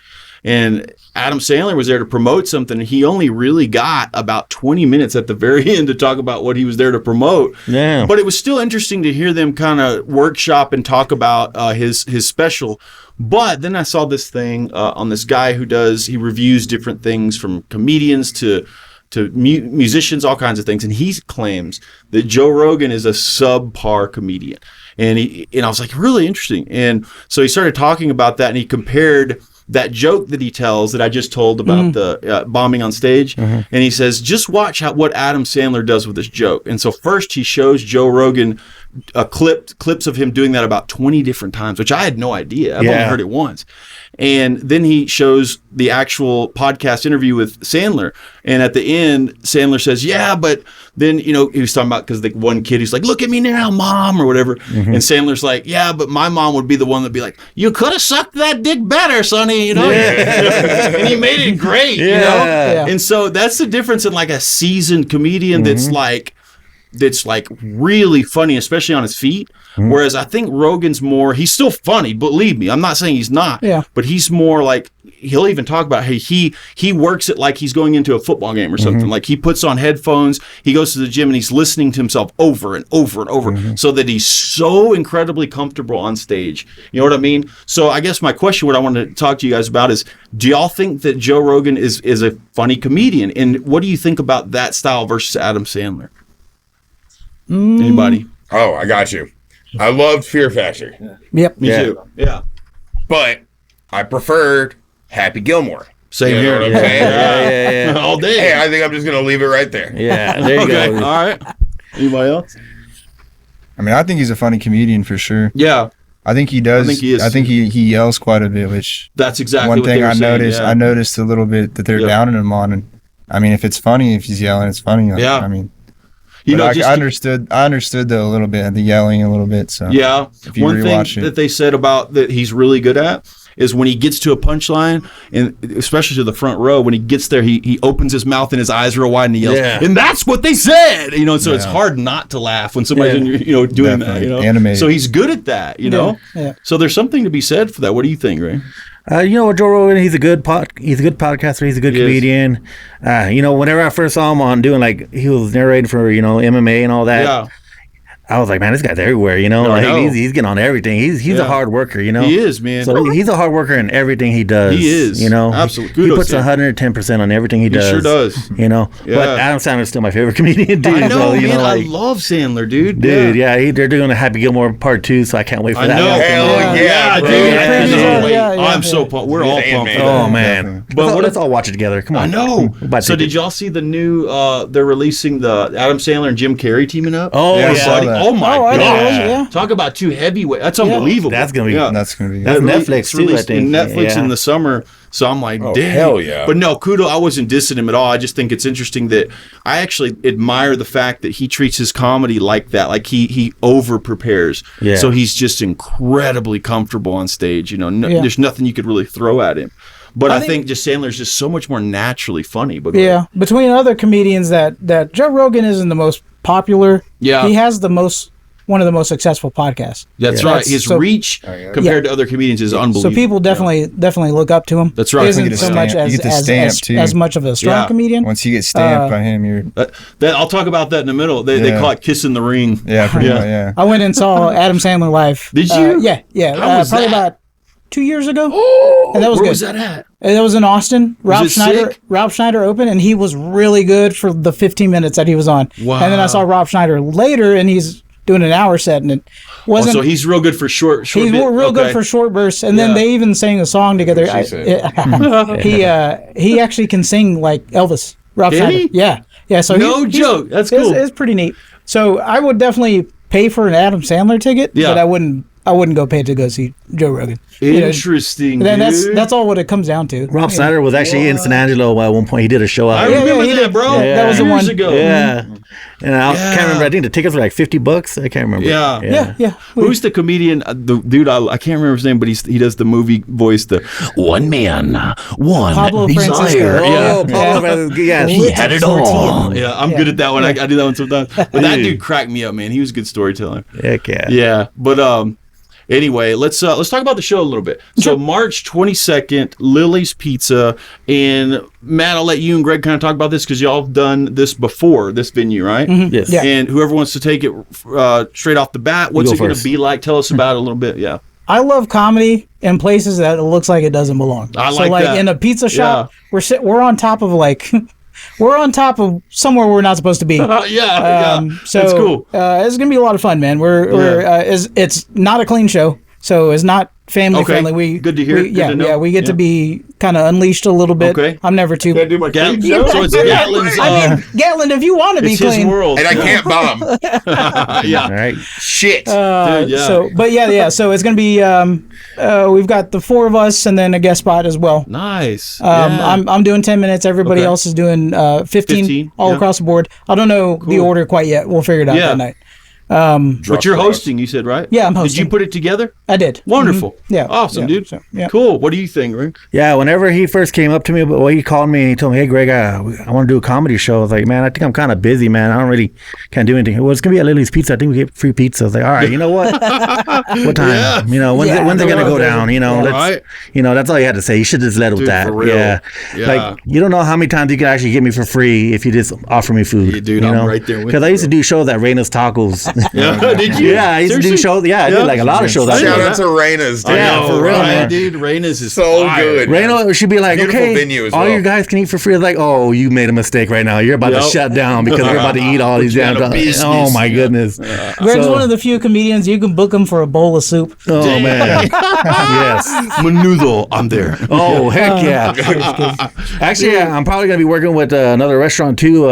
And Adam Sandler was there to promote something. And he only really got about 20 minutes at the very end to talk about what he was there to promote. Yeah. But it was still interesting to hear them kind of workshop and talk about his special. But then I saw this thing on this guy he reviews different things from comedians to musicians, all kinds of things. And he claims that Joe Rogan is a subpar comedian. And I was like, really interesting. And so he started talking about that, and he compared that joke that he tells that I just told about the bombing on stage. And he says, just watch what Adam Sandler does with this joke. And so first he shows Joe Rogan clips of him doing that about 20 different times, which I had no idea. I've only heard it once. And then he shows the actual podcast interview with Sandler. And at the end, Sandler says, yeah, but then, he was talking about because the one kid, he's like, look at me now, mom, or whatever. And Sandler's like, yeah, but my mom would be the one that'd be like, you could have sucked that dick better, sonny, and he made it great, Yeah. And so that's the difference in a seasoned comedian that's really funny, especially on his feet. Whereas I think Rogan's he's still funny, believe me. I'm not saying he's not, but he's more he'll even talk about, hey, he works it like he's going into a football game or something. He puts on headphones, he goes to the gym, and he's listening to himself over and over and over so that he's so incredibly comfortable on stage. You know what I mean? So I guess my question, what I wanted to talk to you guys about is, do y'all think that Joe Rogan is a funny comedian? And what do you think about that style versus Adam Sandler? Anybody? Oh, I got you. I loved Fear Factor. Yep. Me too. Yeah. But I preferred Happy Gilmore. Same You know here. what I'm saying? All day. Hey, I think I'm just going to leave it right there. Yeah. There you Okay. go. All right. Anybody else? I mean, I think he's a funny comedian for sure. Yeah. I think he does. I think he is. I think he yells quite a bit, which That's exactly one what they thing were I saying, noticed. yeah. I noticed a little bit that they're Yeah. downing him on, and I mean, if it's funny, if he's yelling, it's funny. Yeah. I mean, You know, I just understood though a little bit the yelling a little bit. So yeah. if you One thing rewatch it. that they said about that he's really good at is when he gets to a punchline, and especially to the front row, when he gets there, he opens his mouth and his eyes real wide and he yells, and that's what they said. So it's hard not to laugh when somebody's doing Definitely. that. Animated. So he's good at that. Yeah. So there's something to be said for that. What do you think, Ray? You know what, Joe Rogan, he's a good podcaster, he's a good comedian. Whenever I first saw him on doing he was narrating for MMA and all that. Yeah. I was like, man, this guy's everywhere, I know. he's getting on everything. He's a hard worker, He is, man. So he's a hard worker in everything he does. He is. Absolutely. He Kudos puts to him. 110% on everything he does. He sure does. But Adam Sandler's still my favorite comedian, dude. I know, So, man. I love Sandler, dude. Dude, they're doing a Happy Gilmore part 2, so I can't wait for I that. know. one. Hell yeah, dude. bro. I cannot wait. Yeah, I'm so pumped. We're all He's pumped. Ant-Man. for Oh that. man! But Let's all watch it together. Come on. I know. But So did y'all see the new? They're releasing the Adam Sandler and Jim Carrey teaming up. Oh Yeah, I yeah, saw that. Oh my Oh, I know, gosh! yeah. Talk about two heavyweight. That's unbelievable. That's gonna be. That's gonna be. That's Netflix It's too. I released think in Netflix in the summer. So I'm like, Oh, dang. hell yeah. But no, kudo. I wasn't dissing him at all. I just think it's interesting that I actually admire the fact that he treats his comedy like that. Like he over prepares. Yeah. So he's just incredibly comfortable on stage. You know, there's nothing you could really throw at him. But I think just Sandler's just so much more naturally funny. But Yeah, between other comedians that Joe Rogan isn't the most popular. Yeah. He has one of the most successful podcasts. That's right. His reach compared to other comedians is unbelievable. So people definitely look up to him. That's right. He isn't so much You get the stamp, too. as much of a strong comedian. Once you get stamped by him, you're. That I'll talk about that in a minute. They call it kissing the ring. Yeah, pretty much. Yeah. I went and saw Adam Sandler live. Did you? Yeah. How was probably that? about 2 years ago. And that was Where good. was that at? And that was in Austin. Was it sick? Ralph Schneider opened, and he was really good for the 15 minutes that he was on. Wow. And then I saw Rob Schneider later, and he's doing an hour set, and it wasn't. So he's real good for short. He's real good for short bursts, and then they even sang a song together. He actually can sing like Elvis. Rob Schneider. He? Yeah. So no joke. That's cool. It's pretty neat. So I would definitely pay for an Adam Sandler ticket, but I wouldn't go pay to go see Joe Rogan. Interesting. Then that's all what it comes down to. Rob Snyder was actually in San Angelo at one point. He did a show out I there. remember he that, did. bro. Yeah. That was the years one. ago. Yeah. And I can't remember. I think the tickets were like $50. I can't remember. Yeah. Who's the comedian? The dude, I can't remember his name, but he does the movie voice. The one man, one Pablo desire. Francisco. Oh, Pablo, yeah. He had it all. Yeah, I'm good at that one. Yeah. I do that one sometimes. But that dude cracked me up, man. He was a good storyteller. Heck yeah. Yeah, but anyway, let's talk about the show a little bit. So March 22nd, Lily's Pizza, and Matt, I'll let you and Greg kind of talk about this because y'all have done this before, this venue, right? Mm-hmm. Yes. Yeah. And whoever wants to take it straight off the bat, what's go it going to first. be like? Tell us about it a little bit. Yeah. I love comedy in places that it looks like it doesn't belong. I so like like that. in a pizza shop, we're on top of we're on top of somewhere we're not supposed to be. So that's cool. It's gonna be a lot of fun, man. It's not a clean show, so it's not family friendly. Good to hear. Good to know. We get to be kind of unleashed a little bit. Okay. I'm never too. do my clean So it's Gatlin's. I mean, Gatlin, if you want to be it's clean, his world. And I can't bomb. Yeah. All right. Shit. Dude, yeah. So it's gonna be. We've got the four of us and then a guest spot as well. Nice. I'm doing 10 minutes. Everybody else is doing 15 all across the board. I don't know the order quite yet. We'll figure it out that night. But you're hosting, you said, right? Yeah, I'm hosting. Did you put it together? I did. Wonderful. Mm-hmm. Yeah. Awesome, dude. So, yeah. Cool. What do you think, Rick? Yeah, whenever he first came up to me, he called me and he told me, "Hey, Greg, I want to do a comedy show." I was like, "Man, I think I'm kind of busy, man. I don't really can't do anything." Well, it's gonna be at Lily's Pizza. I think we get free pizza. I was like, "All right, you know what? What time? Yeah. You know, when's it gonna go down? You know, Right. that's all you had to say. You should just let with Dude, that. for real. Yeah. Yeah. Like you don't know how many times you could actually get me for free if you just offer me food. Yeah, dude, you I'm know? right there with Because I you, used to do shows at Reina's Tacos. Yeah. Did you? Yeah, I used to do Seriously? shows. Yeah, I did like a lot of shows. Shout out to Reina's. Dude. Yeah, for real, right, man. dude. Reina's is So fire. good. Reino should be like, Beautiful okay, venue as all well. you guys can eat for free. Like, oh, you made a mistake right now. You're about to shut down because we're about to eat all these you out damn. of business. Oh my goodness. Greg's one of the few comedians you can book him for a bowl of soup. Oh man. Yes. Menudo, I'm there. Oh heck yeah. Actually, I'm probably gonna be working with another restaurant too.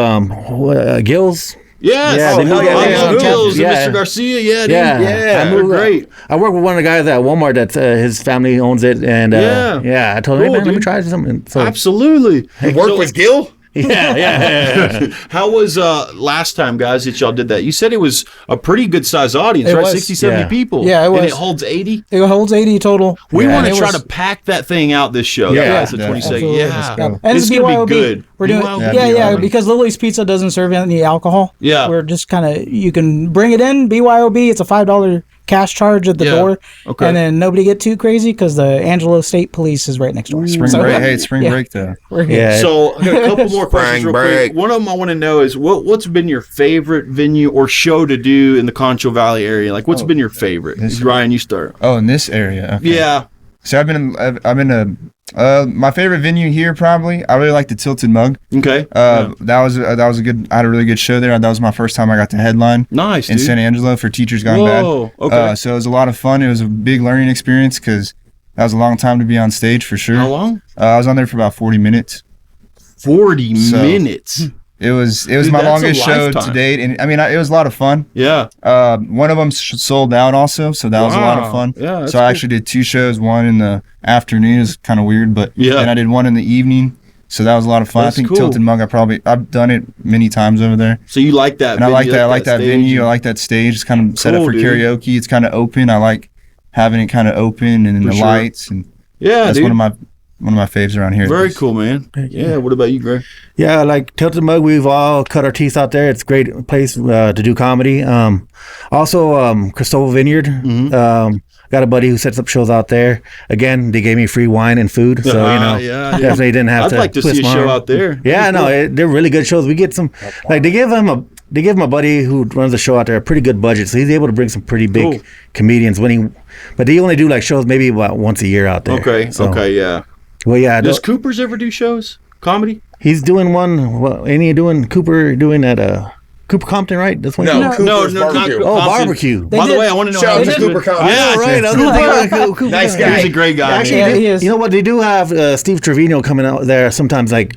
Gills. Yes. Yeah, Oh, they moved- I yeah, love yeah. Gills and Yeah. Mr. Garcia. Yeah, dude. Yeah, Yeah, I they're moved, great. I work with one of the guys at Walmart that his family owns it, and I told him, hey Cool, man, let me dude. try something. So Absolutely. Work with Gil? yeah. How was last time, guys, that y'all did that? You said it was a pretty good sized audience, It right? was. 60, 70 Yeah. people. Yeah, it And was. it holds 80? It holds 80 total. We Yeah. want to It try was- to pack that thing out this show. Yeah. Yeah, it's the Yeah. 22nd. Absolutely. Yeah. go. And It's it's gonna BYOB. be good. We're doing, BYOB. yeah, because Lily's Pizza doesn't serve any alcohol. Yeah. We're just kind of, you can bring it in, BYOB. It's a $5 cash charge at the Yeah. door. Okay. And then nobody get too crazy because the Angelo State Police is right next door. Spring So, break. Hey, it's spring yeah. break though. We're here. Yeah. So I got a couple more questions real break. quick. One of them I want to know is what's been your favorite venue or show to do in the Concho Valley area? Like what's been your favorite? Ryan, you start. Oh, in this area. Okay. Yeah. So I've been my favorite venue here probably. I really like the Tilted Mug. Okay. That was a good. I had a really good show there. That was my first time I got to headline Nice, in dude. San Angelo for Teachers Gone Whoa, Bad. okay. So it was a lot of fun. It was a big learning experience because that was a long time to be on stage for sure. How long? I was on there for about 40 minutes. 40 So- minutes. It was Dude, my that's a longest show lifetime. to date, and I mean, it was a lot of fun. Yeah. One of them sold out also, so that was a lot of fun. Yeah, that's so I actually did 2 shows, one in the afternoon. It's kind of weird, but then I did one in the evening. So that was a lot of fun. That's I think cool. Tilted Mug, I've done it many times over there. So you like that? And I like that. I like that stage venue. I like that stage. It's kind of set up for dude. karaoke. It's kind of open. I like having it kind of open and For the sure. lights, and Yeah, that's dude. one of my faves around here. Very cool, man. Yeah. What about you, Greg? Yeah, like Tilted Mug, we've all cut our teeth out there. It's a great place to do comedy. Also, Cristobal Vineyard. Got a buddy who sets up shows out there. Again, they gave me free wine and food, so definitely didn't have I'd to. like to twist see a my show arm. out there. Yeah, no, they're really good shows. We get some, like they give him a buddy who runs the show out there a pretty good budget, so he's able to bring some pretty big comedians. But they only do like shows maybe about once a year out there. Okay. So, Okay. Yeah. Well, yeah. Does Cooper's ever do shows? Comedy? He's doing one. Well, ain't he doing Cooper doing at Cooper Compton, right? That's what he's doing? Cooper's not Barbecue. Oh, Compton. barbecue. By the way, I want to know Shout how out to he's Cooper doing. Compton. Yeah, right. I was gonna say, Nice guy. He's a great guy. Actually, Yeah, he is. you know what? They do have Steve Trevino coming out there sometimes. Like,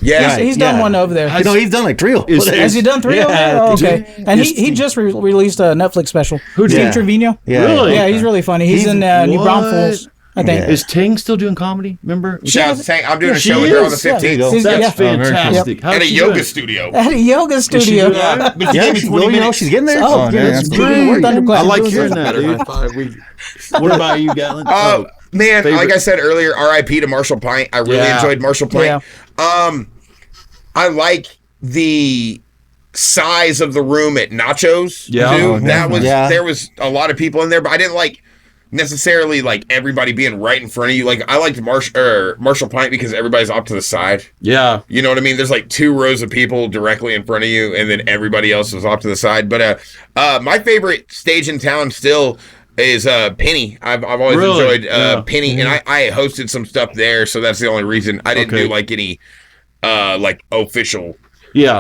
Yeah. He's done one over there. he's done like 3. Has he done 3 over there? Oh, okay. And he just released a Netflix special. Who did? Steve Trevino. Yeah. Really? Yeah, he's really funny. He's in New what? Braunfels, I think. Yeah. Is Ting still doing comedy? Remember? Shout out to Tank. I'm doing a She show with her on the is. 15th. She's- That's yeah. fantastic. How's At a she yoga doing? studio. At a yoga studio. But you Yeah, gave me 20 minutes. she's getting there. Oh, yeah, that's that's great. We're I thunderclaps. like hearing that, dude. What about you, Gatlin? Man, Favorite? like I said earlier, RIP to Marshall Pint. I really Yeah. enjoyed Marshall Pint. Yeah. I like the size of the room at Nachos. Yeah. too. Oh, That was yeah. there was a lot of people in there, but I didn't like necessarily like everybody being right in front of you. Like I liked Marshall Pint because everybody's off to the side. Yeah. You know what I mean? There's like 2 rows of people directly in front of you, and then everybody else is off to the side. But my favorite stage in town still is Penny. I've always Really? enjoyed Penny, and I hosted some stuff there, so that's the only reason I didn't do like any like official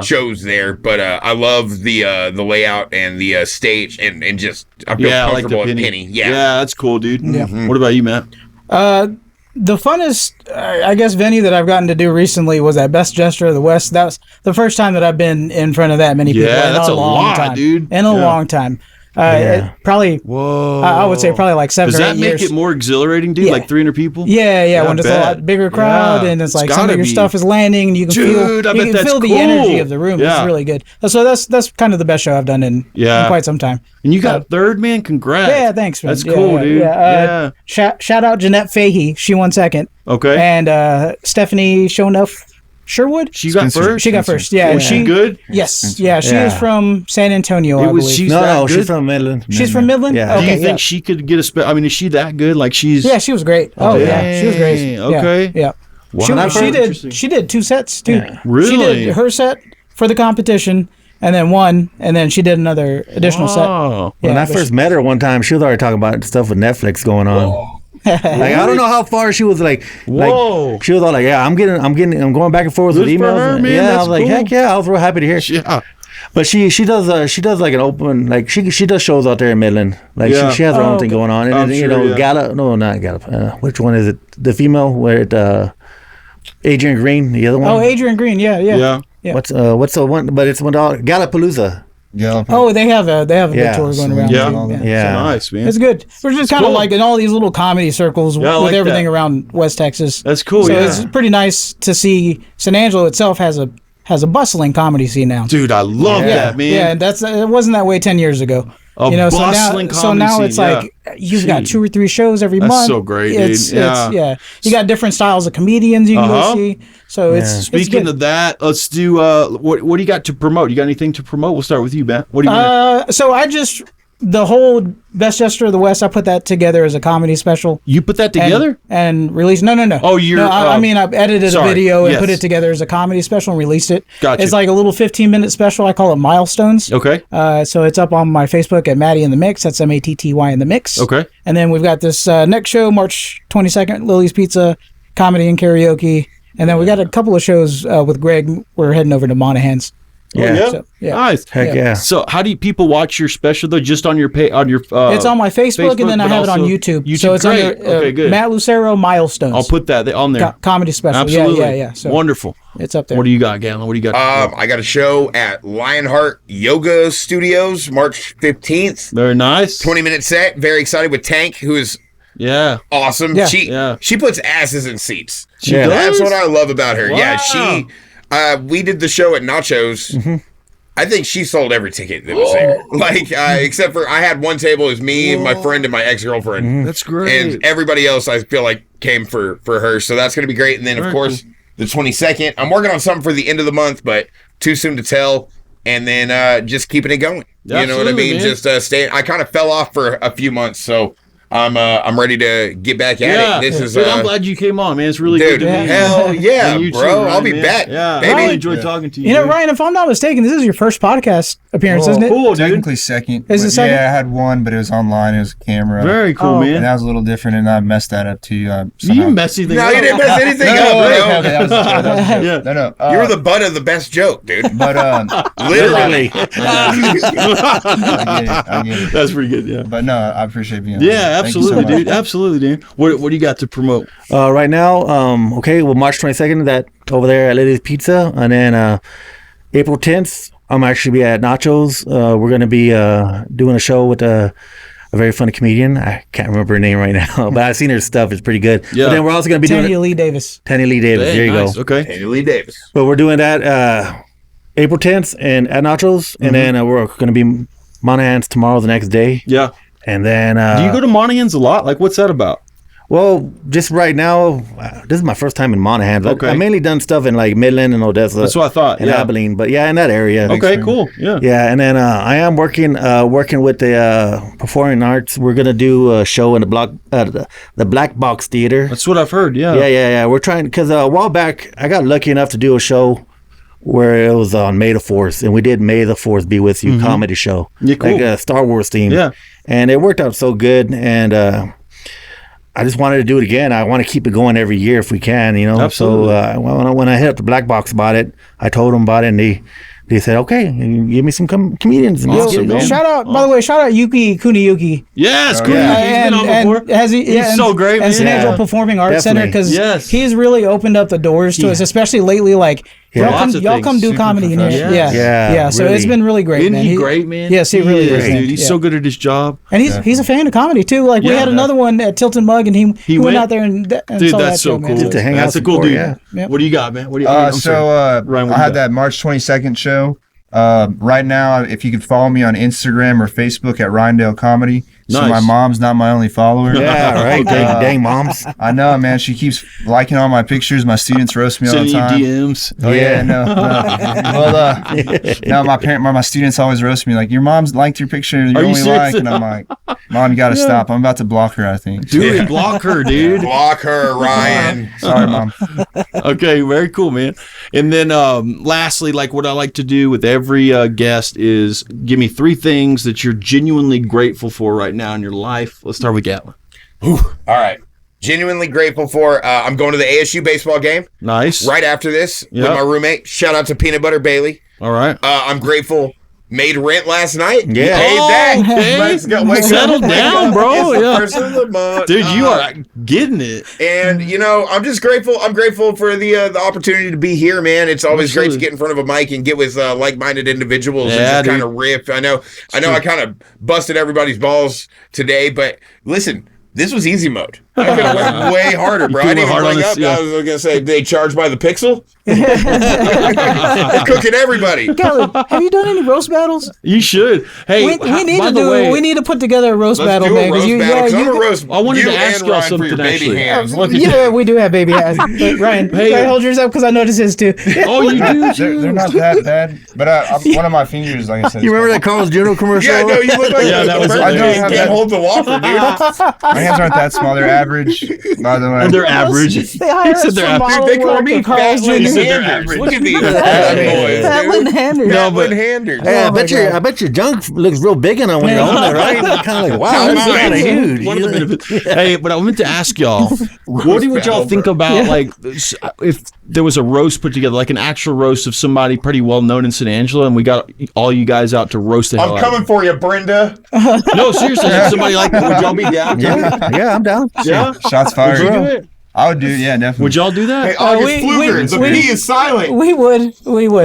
shows there. But I love the layout and the stage, and just I feel I like the comfortable at Penny. Penny. Yeah, Yeah. that's cool, dude. Yeah. What about you, Matt? The funnest, I guess, venue that I've gotten to do recently was at Best Gesture of the West. That was the first time that I've been in front of that many people. Yeah, in that's a long lot, time. dude. In a long time. Probably, Whoa. I would say probably like 7 Does or 8 that years. make it more exciting, dude? Yeah. Like 300 people? Yeah, when I it's bet. a lot bigger crowd Yeah. and it's like It's some of gotta your be. stuff is landing and you can Dude, I bet that's feel the cool. energy of the room. Yeah. It's really good. So that's kind of the best show I've done in quite some time. And you got third, man. Congrats. Yeah, thanks, man. That's Yeah, cool, dude. Yeah. Shout out Jeanette Fahey. She won second. Okay. And Stephanie Shonuff Sherwood. She got first? She got first. Yeah. Was she good? Yes. Yeah. She is from San Antonio, I believe. She's that good? she's from Midland. She's from Midland? Yeah. Okay, Do you think she could get I mean, is she that good? Like she's... Yeah, she was great. Oh, yeah. She was great. Okay. Yeah. Wow. She did 2 sets, too. Yeah. Really? She did her set for the competition and then one, and then she did another additional set. Oh. Yeah, When I but first met her one time, she was already talking about stuff with Netflix going on. Like I don't know how far she was like she was all like, yeah, I'm going back and forth with Good for emails. her, man. Yeah, That's I was like, cool. heck yeah, I was real happy to hear. Yeah. But she does like an open, like she does shows out there in Midland. Like Yeah. she has her own thing going on. And I'm then, sure, you know, yeah. Gallup, no, not Gallup. Which one is it? The female where it Adrian Green, the other one. Oh, Adrian Green. Yeah. Yeah. What's the one? But it's one Gallapalooza. Yeah. Oh, they have a big Yeah. tour going around. Yeah. too. Yeah. So nice, man. It's good. We're just kind of cool. like in all these little comedy circles Yeah, I with like everything that. around West Texas. That's cool, So yeah. it's pretty nice to see San Angelo itself has a bustling comedy scene now. Dude, I love that, man. Yeah, it wasn't that way 10 years ago. A bustling so now comedy it's scene, like you've got 2 or 3 shows every That's month. so great, dude. It's, Yeah. You got different styles of comedians you can Uh-huh. go see. So it's Speaking good. of that, let's do what do you got to promote? You got anything to promote? We'll start with you, Matt. What do you So I just the whole Best Gesture of the West, I put that together as a comedy special. You put that together? And released? No. Oh, you're... No, I mean, I edited sorry. a video and Yes. put it together as a comedy special and released it. Gotcha. It's like a little 15-minute special. I call it Milestones. Okay. So it's up on my Facebook at Matty in the Mix. That's Matty in the Mix. Okay. And then we've got this next show, March 22nd, Lily's Pizza, comedy and karaoke. And then we got a couple of shows with Greg. We're heading over to Monahan's. Yeah. So, yeah. Nice. Heck yeah. So how do people watch your special though? Just on your it's on my Facebook, and then I have it on YouTube. So it's great. under Okay, good. Matt Lucero Milestones. I'll put that on there. Comedy special. Absolutely. Yeah. So wonderful. it's up there. What do you got, Gatlin? What do you got? I got a show at Lionheart Yoga Studios, March 15th. Very nice. 20-minute set. Very excited with Tank, who is awesome. Yeah. She puts asses in seats. She does? That's what I love about her. Wow. Yeah, we did the show at Nachos. Mm-hmm. I think she sold every ticket that was there. Like, except for I had one table, it was me and my friend and my ex-girlfriend. Mm-hmm. That's great. And everybody else, I feel like, came for her. So that's going to be great. And then, of course, the 22nd. I'm working on something for the end of the month, but too soon to tell. And then just keeping it going. Absolutely, you know what I mean? man. Just staying. I kind of fell off for a few months, so I'm ready to get back at it. This is dude, I'm glad you came on, man. It's really dude, good to meet hell you. yeah, And you bro. too, Ryan, I'll be man. back. Yeah, baby. I really enjoyed talking to you. You know, dude. Ryan, if I'm not mistaken, this is your first podcast appearance, isn't it? Cool, dude. Technically second. Is it but second? Yeah, I had one, but it was online. It was a camera. Very cool, okay. man. And that was a little different, and I messed that up too. You somehow. messy thing. No, you didn't mess anything No, up, wait, bro. no, that was a joke, that was a joke. Yeah. No. You were the butt of the best joke, dude. But Literally. I get it. That's pretty good. Yeah. But no, I appreciate being on. Yeah, Thank you so absolutely, much. dude. Absolutely, dude. What do you got to promote? Right now, March 22nd, that over there at Lilly's Pizza, and then April 10th, I'm actually be at Nachos. We're gonna be doing a show with a very funny comedian. I can't remember her name right now, but I've seen her stuff. It's pretty good. Yeah. But then we're also gonna be doing Tanya Lee Davis. Tanny Lee Davis. Hey, there you nice. go. Okay. Haley Davis. But we're doing that April 10th and at Nachos, and then we're gonna be Monahan's tomorrow, the next day, Yeah. and then Do you go to Monahan's a lot? Like, what's that about? well, just right now, this is my first time in Monahan. Okay. I've mainly done stuff in like Midland and Odessa. That's what I thought. And Yeah. Abilene, but yeah, in that area. Okay. Cool. Yeah. Yeah, and then I am working with the performing arts. We're gonna do a show in the Black Box Theater. That's what I've heard. Yeah. Yeah. We're trying because a while back I got lucky enough to do a show where it was on May the 4th, and we did May the 4th Be With You comedy show, Yeah, cool. like a Star Wars theme. Yeah. And it worked out so good, and I just wanted to do it again. I want to keep it going every year if we can, you know. Absolutely. So when I hit up the Black Box about it, I told them about it, and they said, okay, and give me some comedians. And let's Awesome, get it man. going. Shout out, by the way, shout out Yuki Kuniyuki. Yes. Cool. yeah. He's been on before. He's so great, man. And San Angelo Performing Arts Center, Definitely. because Yes. he's really opened up the doors to us, especially lately. Like, Yeah. Lots of y'all things. come do Super comedy in here. professional. Yeah. Yeah, So really. it's been really great, Isn't man. he great, man? Yes, he really is, dude. He's Yeah. so good at his job. And he's a fan of comedy too. Like we Yeah. had another one at Tilton Mug, and he went went? out there and Dude, saw that's that so show, man. cool. To hang out That's a cool support, dude. yeah. Yep. What do you got, man? What do you? I'm sorry. Ryan, what I do you had got? that March 22nd show. Right now, if you could follow me on Instagram or Facebook at Rindale Comedy. So Nice. my mom's not my only follower. Yeah, right. Dang moms. I know, man. She keeps liking all my pictures. My students roast me all the Sending you time. DMs. Oh yeah, no. Well, no, my students always roast me like, your mom's liked your picture. You Are you only serious? like, and I'm like, Mom, you got to stop. I'm about to block her. I think. Dude, block her, dude. Block her, Ryan. Sorry, Mom. Okay, very cool, man. And then lastly, like what I like to do with every guest is give me 3 things that you're genuinely grateful for right now in your life. Let's start with Gatlin. All right. Genuinely grateful for. I'm going to the ASU baseball game Nice. right after this Yep. with my roommate. Shout out to Peanut Butter Bailey. All right. I'm grateful. Made rent last night. Yeah. Paid that. Okay. Let's go. Wake Settle up. Wake down, up. bro. It's the Yeah. first of the month. Dude, you are getting it. And I'm just grateful. I'm grateful for the opportunity to be here, man. It's always great to Absolutely. get in front of a mic and get with like-minded individuals Yeah, and just dude. kind of riff. I know. I kind of busted everybody's balls today, but listen, this was easy mode. I could have went way harder, bro. You I didn't went even hard bring on up. this, yeah. I was gonna say they charge by the pixel. They're cooking everybody. Kelly, have you done any roast battles? You should. Hey, We need by to the do. way, we need to put together a roast Let's battle, do a man. 'cause roast battle. 'cause I'm a roast. I wanted you to ask and y'all Ryan for your something, baby actually. hands. Look at Yeah, we do have baby ass. But Ryan, Hey, Ryan, hold yours up because I noticed his too. Oh, you do? They're not that bad, but one of my fingers, like I said, You remember that Carl's Jr. commercial? Yeah, no, you look like Yeah, that was the it. person I don't who have can't that. hold the walker, dude. my hands aren't that small. They're average, by the way. They're average. They hire He said us they're for average. model Dude, they call work me and Carl's Gatlin Jr. Sanders. Look at these boys, Gatlin dude. Sanders. No, but- Gatlin Sanders. Hey, Oh my I bet your junk looks real big in it when you're on it, right? Kind of like, wow, Sounds that's kind of nice. huge. Hey, but I meant to ask y'all, what do y'all think about like if there was a roast put together, like an actual roast of somebody pretty well known in San Angelo, and we got all you guys out to roast the hell I'm coming for you, Brenda. No, seriously, if somebody like that, would y'all be down? Yeah, I'm down. Yeah, shots fired. Would you do it? I would do it, yeah, definitely. Would y'all do that? Hey, August Fluger, the P is silent. We would.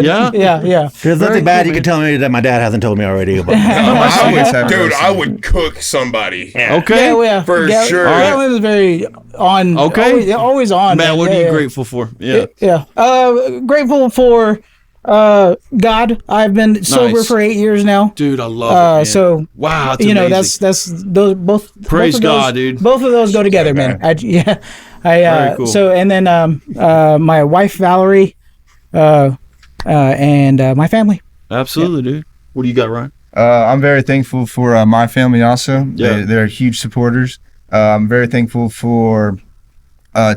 Yeah? Yeah. There's nothing bad you can tell me that my dad hasn't told me already about. I would cook somebody. Okay. Yeah. For sure. That was very on. Okay. Always on. Man, what are you grateful for? Yeah. Grateful for God. I've been sober for 8 years now. Dude, I love it. So wow, that's those both. Praise both of God, those, dude. Both of those go together, man. Very cool. So and then my wife Valerie, and my family. Absolutely, dude. What do you got, Ryan? I'm very thankful for my family also. Yeah. They're huge supporters. I'm very thankful for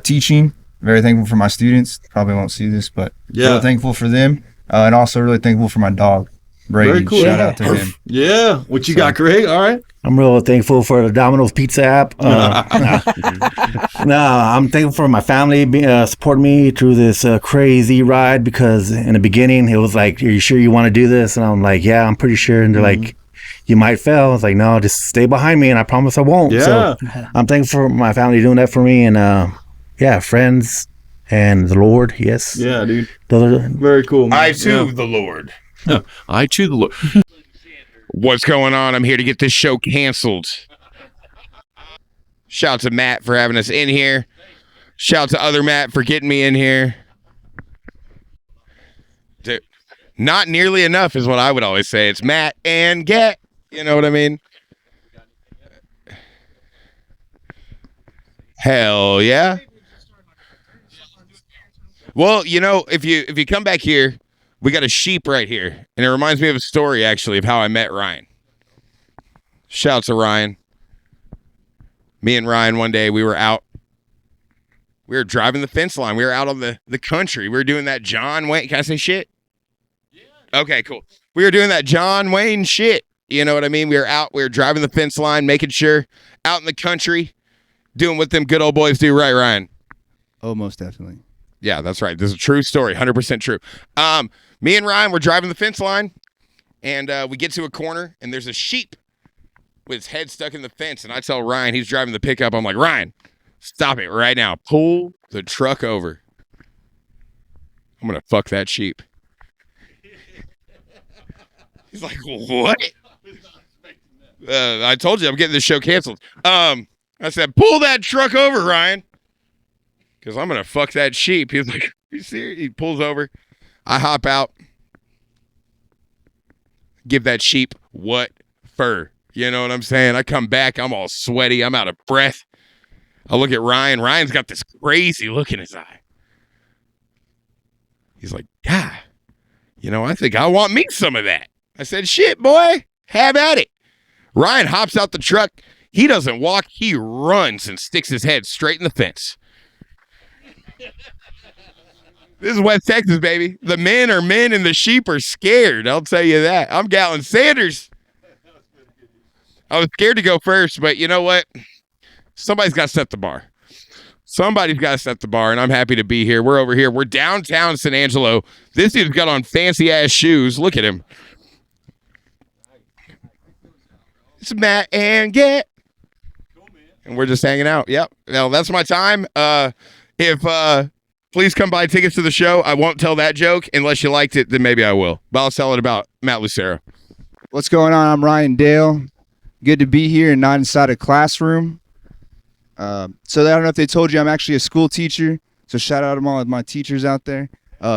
teaching. Very thankful for my students. Probably won't see this, but really thankful for them. And also really thankful for my dog, Brady. Very cool. Shout out to him. Yeah. What you got, Greg? All right. I'm real thankful for the Domino's Pizza app. I'm thankful for my family supporting me through this crazy ride, because in the beginning it was like, are you sure you want to do this? And I'm like, yeah, I'm pretty sure. And they're like, you might fail. I was like, no, just stay behind me and I promise I won't. Yeah. So I'm thankful for my family doing that for me, and friends and the Lord. Yes. Yeah, dude. Very cool, man. I too, the Lord. I too, the Lord. What's going on? I'm here to get this show canceled. Shout out to Matt for having us in here. Shout out to other Matt for getting me in here. Dude, not nearly enough is what I would always say. It's Matt and get. You know what I mean? Hell yeah. Well, if you come back here, we got a sheep right here, and it reminds me of a story, actually, of how I met Ryan. Shout out to Ryan. Me and Ryan, one day, we were driving the fence line. We were out on the country. We were doing that John Wayne. Can I say shit? Yeah. Okay, cool. We were doing that John Wayne shit. You know what I mean? We were driving the fence line, making sure, out in the country, doing what them good old boys do, right, Ryan? Oh, most definitely. Yeah, that's right. This is a true story, 100% true. Me and Ryan were driving the fence line, and we get to a corner, and there's a sheep with his head stuck in the fence. And I tell Ryan, he's driving the pickup, I'm like, Ryan, stop it right now. Pull the truck over. I'm going to fuck that sheep. He's like, what? I told you I'm getting this show canceled. I said, pull that truck over, Ryan, because I'm going to fuck that sheep. He's like, are you serious? He pulls over. I hop out. Give that sheep what fur. You know what I'm saying? I come back. I'm all sweaty. I'm out of breath. I look at Ryan. Ryan's got this crazy look in his eye. He's like, yeah, I think I want me some of that. I said, shit, boy, have at it. Ryan hops out the truck. He doesn't walk. He runs and sticks his head straight in the fence. This is West Texas, baby. The men are men and the sheep are scared. I'll tell you that. I'm Gatlin Sanders. I was scared to go first, but you know what? Somebody's got to set the bar. Somebody's got to set the bar, and I'm happy to be here. We're over here. We're downtown San Angelo. This dude's got on fancy-ass shoes. Look at him. It's Matt and Get. And we're just hanging out. Yep. Now, that's my time. Please come buy tickets to the show. I won't tell that joke unless you liked it, then maybe I will. But I'll tell it about Matt Lucero. What's going on? I'm Ryan Dale. Good to be here and not inside a classroom. So I don't know if they told you I'm actually a school teacher. So shout out to all of my teachers out there.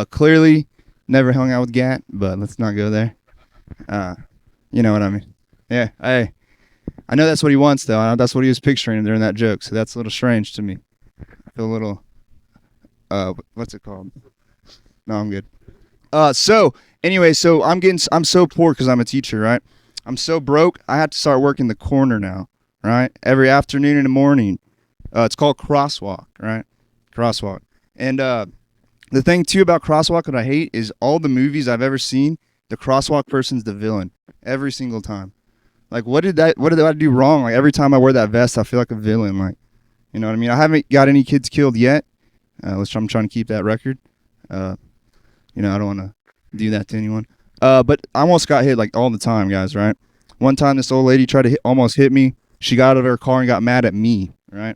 Clearly, never hung out with Gat, but let's not go there. You know what I mean? Yeah. I know that's what he wants, though. I know that's what he was picturing during that joke. So that's a little strange to me. I feel a little... what's it called? No, I'm good. So I'm so poor because I'm a teacher, right? I'm so broke. I have to start working the corner now, right? Every afternoon and the morning. It's called crosswalk, right? Crosswalk. And the thing too about crosswalk that I hate is all the movies I've ever seen, the crosswalk person's the villain every single time. Like, what did I do wrong? Like, every time I wear that vest, I feel like a villain. Like, you know what I mean? I haven't got any kids killed yet. I'm trying to keep that record. You know, I don't want to do that to anyone. But I almost got hit like all the time, guys, right? One time this old lady tried to almost hit me. She got out of her car and got mad at me, right?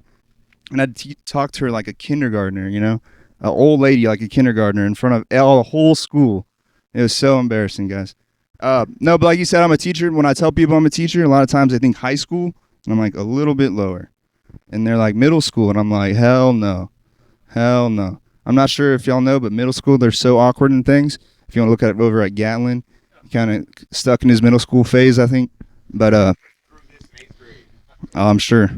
And I talked to her like a kindergartner, you know? An old lady like a kindergartner in front of the whole school. It was so embarrassing, guys. No, but like you said, I'm a teacher. When I tell people I'm a teacher, a lot of times they think high school, and I'm like a little bit lower. And they're like middle school, and I'm like, hell no. Hell no. I'm not sure if y'all know, but middle school, they're so awkward in things. If you want to look at it over at Gatlin, kind of stuck in his middle school phase, I think. But I'm sure.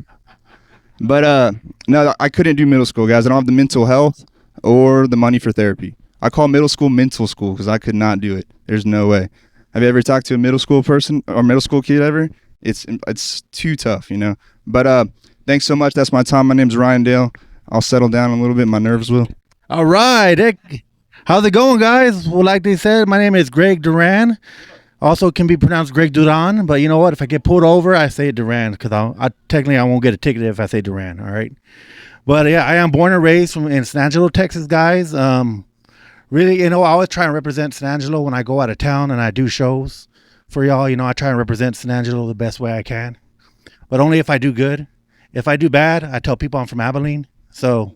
But no, I couldn't do middle school, guys. I don't have the mental health or the money for therapy. I call middle school mental school because I could not do it. There's no way. Have you ever talked to a middle school person or middle school kid ever? It's too tough, you know. But thanks so much. That's my time. My name's Ryan Dale. I'll settle down a little bit. My nerves will. All right. How's it going, guys? Well, like they said, my name is Greg Duran. Also can be pronounced Greg Duran, but you know what? If I get pulled over, I say Duran because technically I won't get a ticket if I say Duran, all right? But yeah, I am born and raised in San Angelo, Texas, guys. Really, you know, I always try and represent San Angelo when I go out of town and I do shows for y'all. You know, I try and represent San Angelo the best way I can, but only if I do good. If I do bad, I tell people I'm from Abilene. So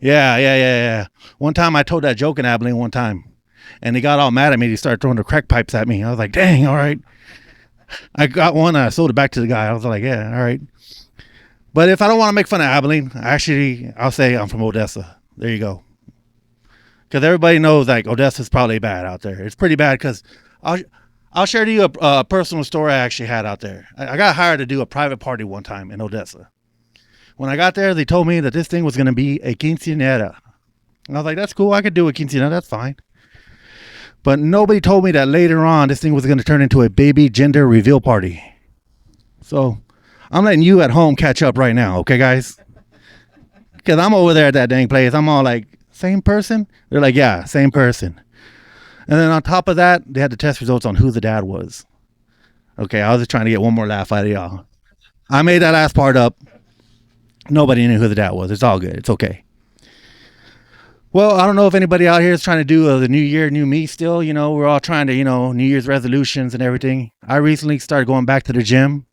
yeah. One time I told that joke in Abilene one time, and he got all mad at me. He started throwing the crack pipes at me. I was like, dang, all right. I got one, and I sold it back to the guy. I was like, yeah, all right. But if I don't want to make fun of Abilene, I'll say I'm from Odessa. There you go. Because everybody knows, like, Odessa's probably bad out there. It's pretty bad because I'll share to you a personal story I actually had out there. I got hired to do a private party one time in Odessa. When I got there, they told me that this thing was going to be a quinceañera. And I was like, that's cool. I could do a quinceañera. That's fine. But nobody told me that later on, this thing was going to turn into a baby gender reveal party. So I'm letting you at home catch up right now. Okay, guys? Because I'm over there at that dang place. I'm all like, same person? They're like, yeah, same person. And then on top of that, they had the test results on who the dad was. Okay, I was just trying to get one more laugh out of y'all. I made that last part up. Nobody knew who the dad was. It's all good. It's okay. Well, I don't know if anybody out here is trying to do the new year, new me still. You know, we're all trying to, New Year's resolutions and everything. I recently started going back to the gym.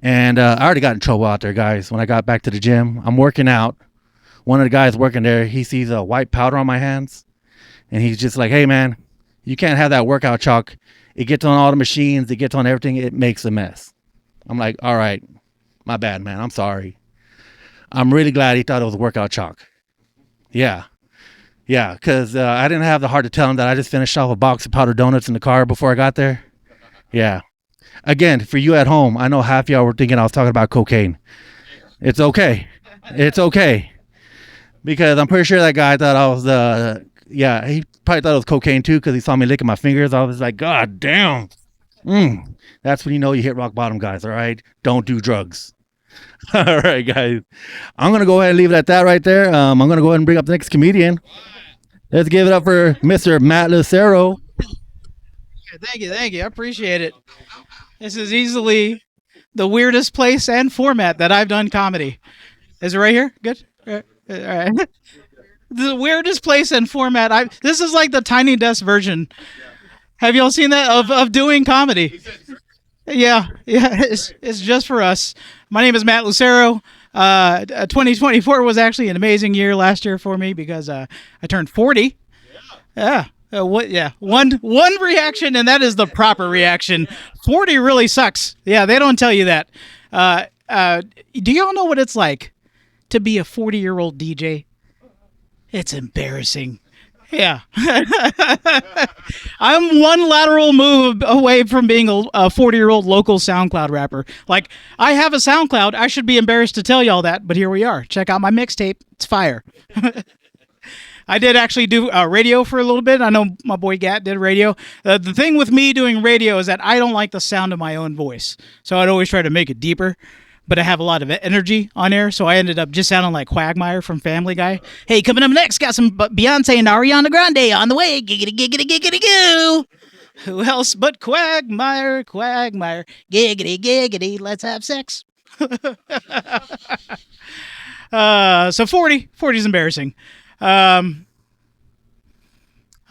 And I already got in trouble out there, guys. When I got back to the gym, I'm working out. One of the guys working there, he sees a white powder on my hands. And he's just like, hey, man, you can't have that workout chalk. It gets on all the machines. It gets on everything. It makes a mess. I'm like, all right, my bad, man. I'm sorry. I'm really glad he thought it was workout chalk. Yeah, because I didn't have the heart to tell him that I just finished off a box of powdered donuts in the car before I got there. Yeah. Again, for you at home, I know half y'all were thinking I was talking about cocaine. It's okay. It's okay. Because I'm pretty sure that guy thought I was, he probably thought it was cocaine too because he saw me licking my fingers. I was like, God damn. That's when you know you hit rock bottom, guys, all right? Don't do drugs. All right, guys. I'm going to go ahead and leave it at that right there. I'm going to go ahead and bring up the next comedian. Let's give it up for Mr. Matt Lucero. Thank you. I appreciate it. This is easily the weirdest place and format that I've done comedy. Is it right here? Good? All right. The weirdest place and format. This is like the Tiny Desk version. Have y'all seen that of doing comedy? Yeah, it's just for us. My name is Matt Lucero. 2024 was actually an amazing year last year for me because I turned 40. Yeah. One reaction, and that is the proper reaction. 40 really sucks. Yeah, they don't tell you that. Do y'all know what it's like to be a 40-year-old DJ? It's embarrassing. Yeah. I'm one lateral move away from being a 40-year-old local SoundCloud rapper. Like, I have a SoundCloud. I should be embarrassed to tell y'all that, but here we are. Check out my mixtape. It's fire. I did actually do radio for a little bit. I know my boy Gat did radio. The thing with me doing radio is that I don't like the sound of my own voice. So I'd always try to make it deeper. But I have a lot of energy on air, so I ended up just sounding like Quagmire from Family Guy. Hey, coming up next, got some Beyonce and Ariana Grande on the way. Giggity, giggity, giggity, goo. Who else but Quagmire? Giggity, giggity, let's have sex. So 40 is embarrassing.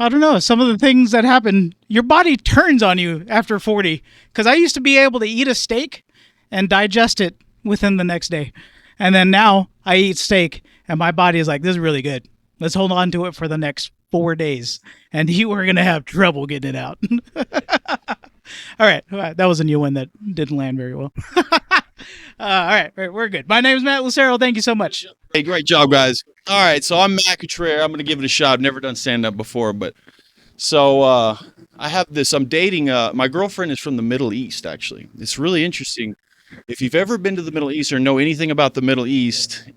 I don't know, some of the things that happen, your body turns on you after 40. Because I used to be able to eat a steak and digest it within the next day. And then now I eat steak and my body is like, this is really good. Let's hold on to it for the next 4 days. And you are going to have trouble getting it out. All right. That was a new one that didn't land very well. All right. We're good. My name is Matt Lucero. Thank you so much. Hey, great job, guys. All right, so I'm Matt Cutrer. I'm going to give it a shot. I've never done stand-up before, but so I have this. I'm dating. My girlfriend is from the Middle East, actually. It's really interesting. If you've ever been to the Middle East or know anything about the Middle East,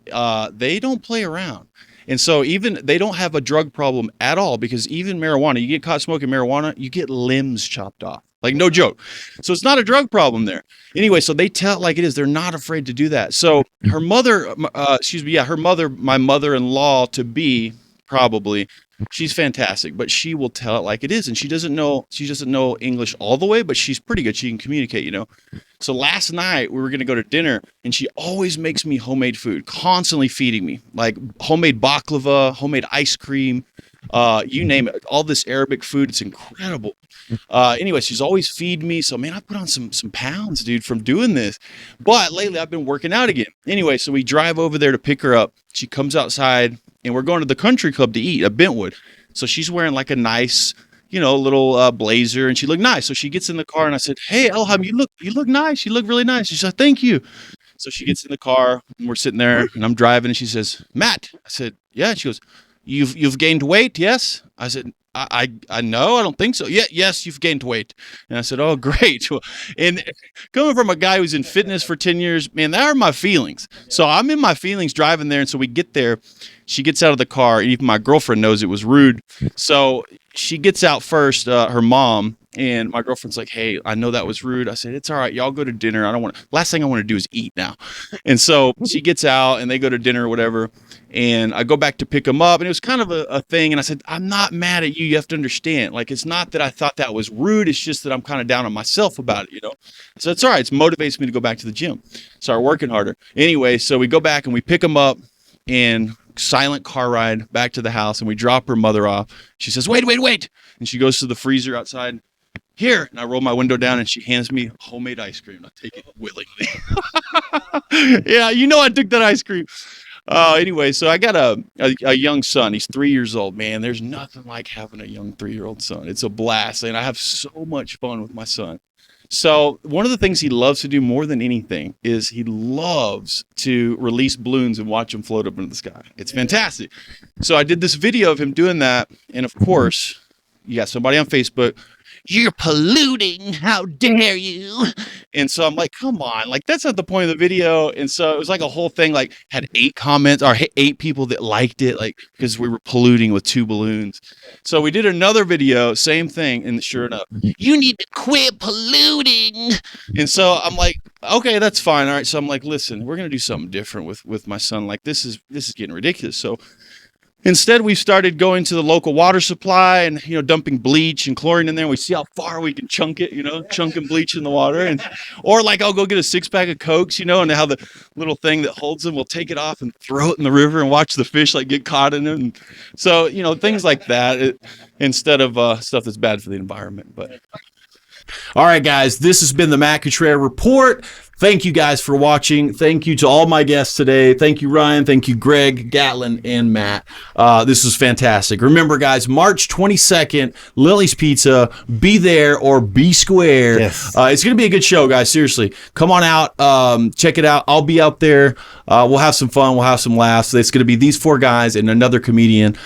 they don't play around. And so even they don't have a drug problem at all, because even marijuana, you get caught smoking marijuana, you get limbs chopped off. Like, no joke. So it's not a drug problem there. Anyway, so they tell it like it is. They're not afraid to do that. So her mother, her mother, my mother-in-law to be, probably, she's fantastic, but she will tell it like it is. And she doesn't know English all the way, but she's pretty good. She can communicate, you know. So last night we were going to go to dinner, and she always makes me homemade food, constantly feeding me, like homemade baklava, homemade ice cream, you name it, all this Arabic food. It's incredible. Anyway, she's always feeding me. So, man, I put on some pounds, dude, from doing this. But lately I've been working out again. Anyway, so we drive over there to pick her up. She comes outside, and we're going to the country club to eat at Bentwood. So she's wearing like a nice, little blazer, and she looked nice. So she gets in the car, and I said, "Hey, Elham, you look nice. You look really nice." She said, "Thank you." So she gets in the car, and we're sitting there, and I'm driving, and she says, "Matt." I said, "Yeah." And she goes, You've gained weight, yes? I said, I know, I don't think so. Yeah, yes, you've gained weight. And I said, oh, great. And coming from a guy who's in fitness for 10 years, man, that are my feelings. So I'm in my feelings driving there. And so we get there, she gets out of the car, and even my girlfriend knows it was rude. So she gets out first, her mom, and my girlfriend's like, hey, I know that was rude. I said, it's all right. Y'all go to dinner. Last thing I want to do is eat now. And so she gets out, and they go to dinner or whatever. And I go back to pick them up, and it was kind of a thing. And I said, I'm not mad at you. You have to understand. Like, it's not that I thought that was rude. It's just that I'm kind of down on myself about it, So it's all right. It motivates me to go back to the gym. Start working harder. Anyway, so we go back and we pick them up, and silent car ride back to the house, and we drop her mother off. She says, wait. And she goes to the freezer outside. Here. And I roll my window down, and she hands me homemade ice cream. I take it willingly. Yeah, I took that ice cream. Anyway, so I got a young son. He's 3 years old. Man, there's nothing like having a young 3-year-old son. It's a blast, and I have so much fun with my son. So one of the things he loves to do more than anything is he loves to release balloons and watch them float up into the sky. It's fantastic. So I did this video of him doing that, and of course, you got somebody on Facebook, you're polluting, how dare you? And so I'm like, come on, like that's not the point of the video. And so it was like a whole thing, like had 8 comments or 8 people that liked it, like because we were polluting with 2 balloons. So we did another video, same thing, and sure enough, you need to quit polluting. And so I'm like, okay, that's fine. All right. So I'm like, listen, we're gonna do something different with my son. Like this is getting ridiculous. So instead, we started going to the local water supply and, dumping bleach and chlorine in there. We see how far we can chunk it, chunking bleach in the water. Or like I'll go get a 6-pack of Cokes, and how the little thing that holds them, we'll take it off and throw it in the river and watch the fish like get caught in it. And so, things like that instead of stuff that's bad for the environment. But all right, guys, this has been the Matt Cutrer Report. Thank you guys for watching. Thank you to all my guests today. Thank you, Ryan. Thank you, Greg, Gatlin, and Matt. This was fantastic. Remember, guys, March 22nd, Lilly's Pizza. Be there or be square. Yes. It's going to be a good show, guys. Seriously. Come on out. Check it out. I'll be out there. We'll have some fun. We'll have some laughs. It's going to be these 4 guys and another comedian.